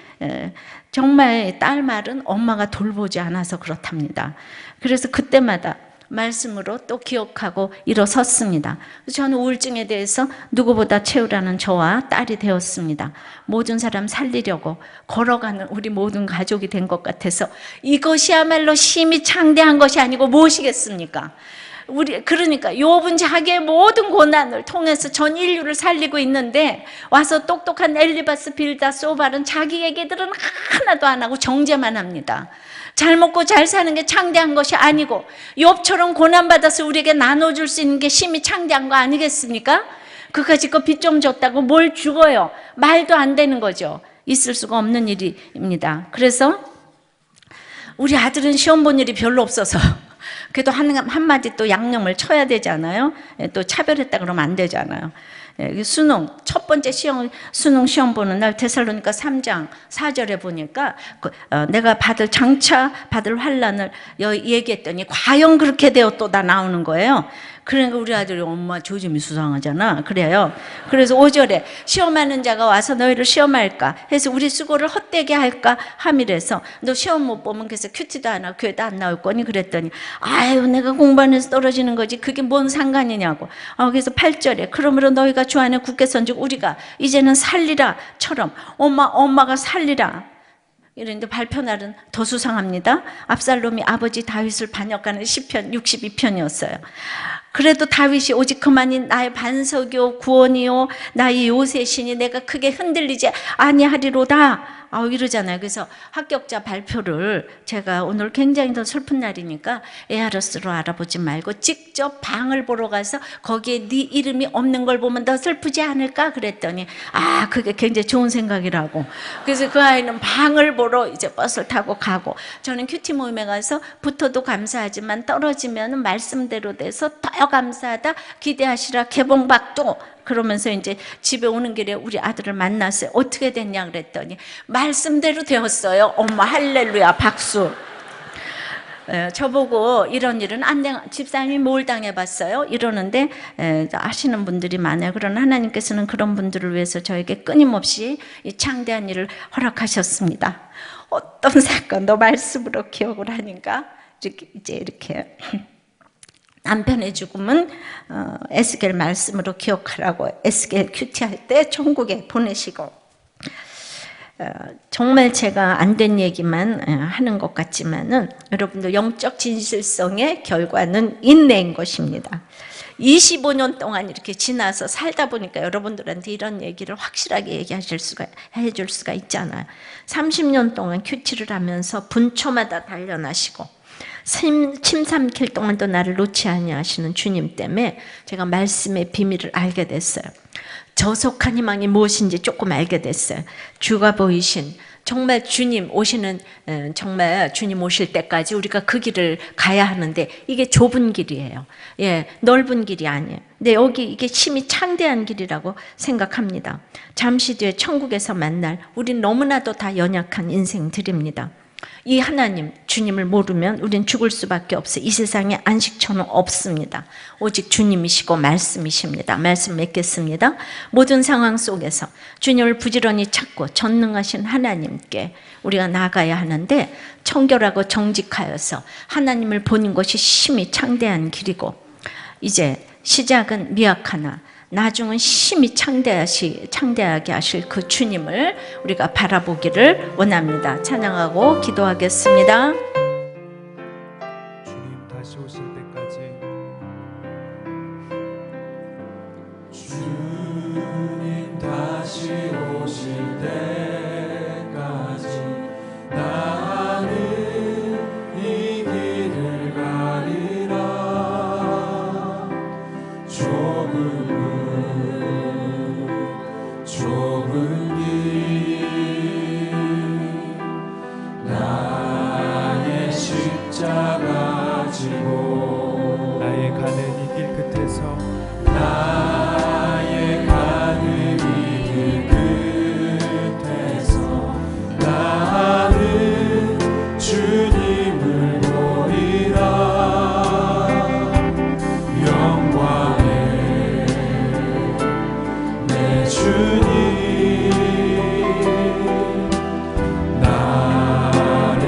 정말 딸 말은 엄마가 돌보지 않아서 그렇답니다. 그래서 그때마다 말씀으로 또 기억하고 일어섰습니다. 저는 우울증에 대해서 누구보다 채우라는 저와 딸이 되었습니다. 모든 사람 살리려고 걸어가는 우리 모든 가족이 된 것 같아서 이것이야말로 심히 창대한 것이 아니고 무엇이겠습니까? 그러니까 욥은 자기의 모든 고난을 통해서 전 인류를 살리고 있는데 와서 똑똑한 엘리바스, 빌다, 소발은 자기 얘기들은 하나도 안 하고 정죄만 합니다. 잘 먹고 잘 사는 게 창대한 것이 아니고 욥처럼 고난받아서 우리에게 나눠줄 수 있는 게 심히 창대한 거 아니겠습니까? 그까짓 거 빚 좀 줬다고 뭘 죽어요? 말도 안 되는 거죠. 있을 수가 없는 일입니다. 그래서 우리 아들은 시험 본 일이 별로 없어서 그래도 한마디 또 양념을 쳐야 되잖아요. 또 차별했다 그러면 안 되잖아요. 수능 첫 번째 수능 시험 보는 날 데살로니가 3장 4절에 보니까 내가 장차 받을 환난을 얘기했더니 과연 그렇게 되었도다 나오는 거예요. 그러니까 우리 아들이 엄마 조짐이 수상하잖아. 그래요. 그래서 5절에 시험하는 자가 와서 너희를 시험할까 해서 우리 수고를 헛되게 할까 함이래서 너 시험 못 보면 그래서 큐티도 안 하고 교회도 안 나올 거니 그랬더니 아유 내가 공부 안 해서 떨어지는 거지 그게 뭔 상관이냐고. 그래서 8절에 그러므로 너희가 주 안에 굳게 선즉 우리가 이제는 살리라처럼 엄마가 살리라 이런데 발표날은 더 수상합니다. 압살롬이 아버지 다윗을 반역하는 시편 62편이었어요. 그래도 다윗이 오직 그만이 나의 반석이요 구원이요 나의 요새시니 내가 크게 흔들리지 아니하리로다 이러잖아요. 그래서 합격자 발표를 제가 오늘 굉장히 더 슬픈 날이니까 에아르스로 알아보지 말고 직접 방을 보러 가서 거기에 네 이름이 없는 걸 보면 더 슬프지 않을까 그랬더니 그게 굉장히 좋은 생각이라고. 그래서 그 아이는 방을 보러 이제 버스를 타고 가고 저는 큐티 모임에 가서 붙어도 감사하지만 떨어지면 말씀대로 돼서 더 감사하다 기대하시라 개봉박도 그러면서 이제 집에 오는 길에 우리 아들을 만났어요. 어떻게 됐냐 그랬더니 말씀대로 되었어요. 엄마 할렐루야 박수. 저보고 이런 일은 안 돼. 집사님이 뭘 당해봤어요? 이러는데 아시는 분들이 많아요. 그러나 하나님께서는 그런 분들을 위해서 저에게 끊임없이 이 창대한 일을 허락하셨습니다. 어떤 사건도 말씀으로 기억을 하니까 이렇게 남편의 죽음은 에스겔 말씀으로 기억하라고 에스겔 큐티할 때 천국에 보내시고 정말 제가 안 된 얘기만 하는 것 같지만은 여러분들 영적 진실성의 결과는 인내인 것입니다. 25년 동안 이렇게 지나서 살다 보니까 여러분들한테 이런 얘기를 확실하게 해줄 수가 있잖아요. 30년 동안 큐티를 하면서 분초마다 단련하시고 침 삼킬 동안도 나를 놓지 아니하시는 주님 때문에 제가 말씀의 비밀을 알게 됐어요. 저속한 희망이 무엇인지 조금 알게 됐어요. 주가 보이신 정말 주님 오시는 정말 주님 오실 때까지 우리가 그 길을 가야 하는데 이게 좁은 길이에요. 넓은 길이 아니에요. 근데 여기 이게 심히 창대한 길이라고 생각합니다. 잠시 뒤에 천국에서 만날 우린 너무나도 다 연약한 인생들입니다. 이 하나님, 주님을 모르면 우린 죽을 수밖에 없어요. 이 세상에 안식처는 없습니다. 오직 주님이시고 말씀이십니다. 말씀 맺겠습니다. 모든 상황 속에서 주님을 부지런히 찾고 전능하신 하나님께 우리가 나아가야 하는데 청결하고 정직하여서 하나님을 보는 것이 심히 창대한 길이고 이제 시작은 미약하나 나중은 심히 창대하게 하실 그 주님을 우리가 바라보기를 원합니다. 찬양하고 기도하겠습니다. 주님 다시 오실 때까지 주님 다시 오실 때까지 나는 이 길을 가리라. 좁은 길 나의 십자가 지고 나의 가는 이 길 끝에서 나의 가는 이 길 끝에서 나는 주님을 보리라. 영광의 내 주님 나를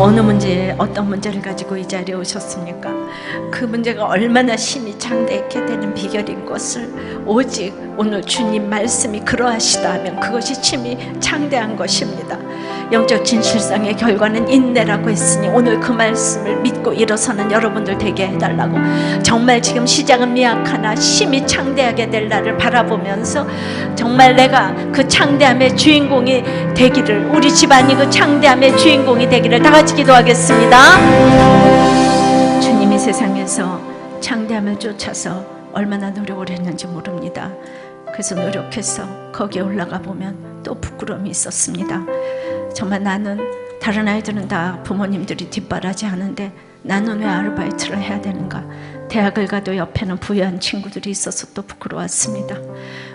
어느 문제, 어떤 문제를 가지고 이 자리에 오셨습니까? 그 문제가 얼마나 심히 창대하게 되는 비결인 것을 오직 오늘 주님 말씀이 그러하시다 하면 그것이 심히 창대한 것입니다. 영적 진실성의 결과는 인내라고 했으니 오늘 그 말씀을 믿고 일어서는 여러분들 되게 해달라고, 정말 지금 시작은 미약하나 심히 창대하게 될 날을 바라보면서 정말 내가 그 창대함의 주인공이 되기를, 우리 집안이 그 창대함의 주인공이 되기를 다 같이 기도하겠습니다. 주님이 세상에서 창대함을 쫓아서 얼마나 노력을 했는지 모릅니다. 그래서 노력해서 거기에 올라가 보면 또 부끄러움이 있었습니다. 정말 나는, 다른 아이들은 다 부모님들이 뒷바라지 하는데 나는 왜 아르바이트를 해야 되는가? 대학을 가도 옆에는 부유한 친구들이 있어서 또 부끄러웠습니다.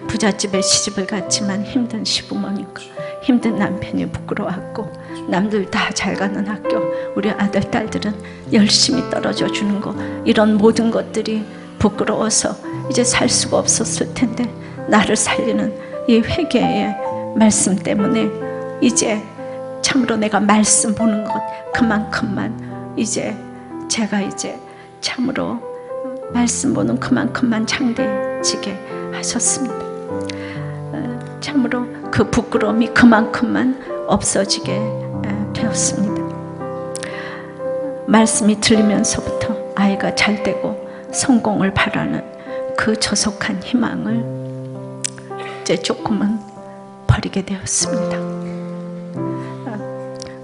부잣집에 시집을 갔지만 힘든 시부모니까 힘든 남편이 부끄러웠고, 남들 다 잘 가는 학교 우리 아들 딸들은 열심히 떨어져 주는 거, 이런 모든 것들이 부끄러워서 이제 살 수가 없었을 텐데 나를 살리는 이 회개의 말씀 때문에 이제 참으로 내가 말씀 보는 것 그만큼만, 이제 제가 이제 참으로 말씀 보는 그만큼만 창대해지게 하셨습니다. 참으로 그 부끄러움이 그만큼만 없어지게 되었습니다. 말씀이 들리면서부터 아이가 잘 되고 성공을 바라는 그 조속한 희망을 이제 조금은 버리게 되었습니다.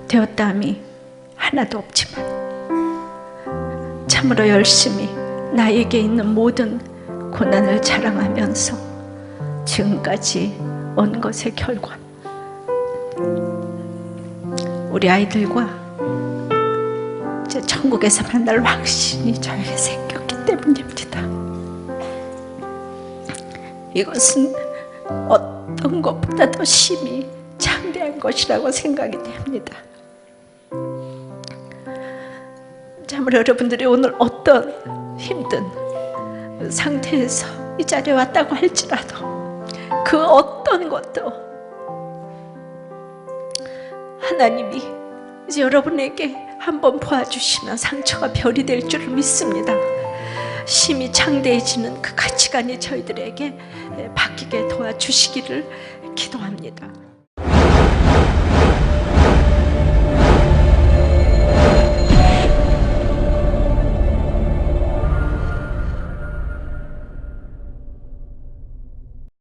되었다함이 하나도 없지만 참으로 열심히 나에게 있는 모든 고난을 자랑하면서 지금까지 온 것의 결과, 우리 아이들과 이제 천국에서 만날 확신이 저에게 생겼기 때문입니다. 이것은 어떤 것보다 더 심히 창대한 것이라고 생각이 됩니다. 참으로 여러분들이 오늘 어떤 힘든 상태에서 이 자리에 왔다고 할지라도 그 어떤 것도 하나님이 이제 여러분에게 한번 보아주시면 상처가 별이 될 줄을 믿습니다. 심히 창대해지는 그 가치관이 저희들에게 바뀌게 도와주시기를 기도합니다.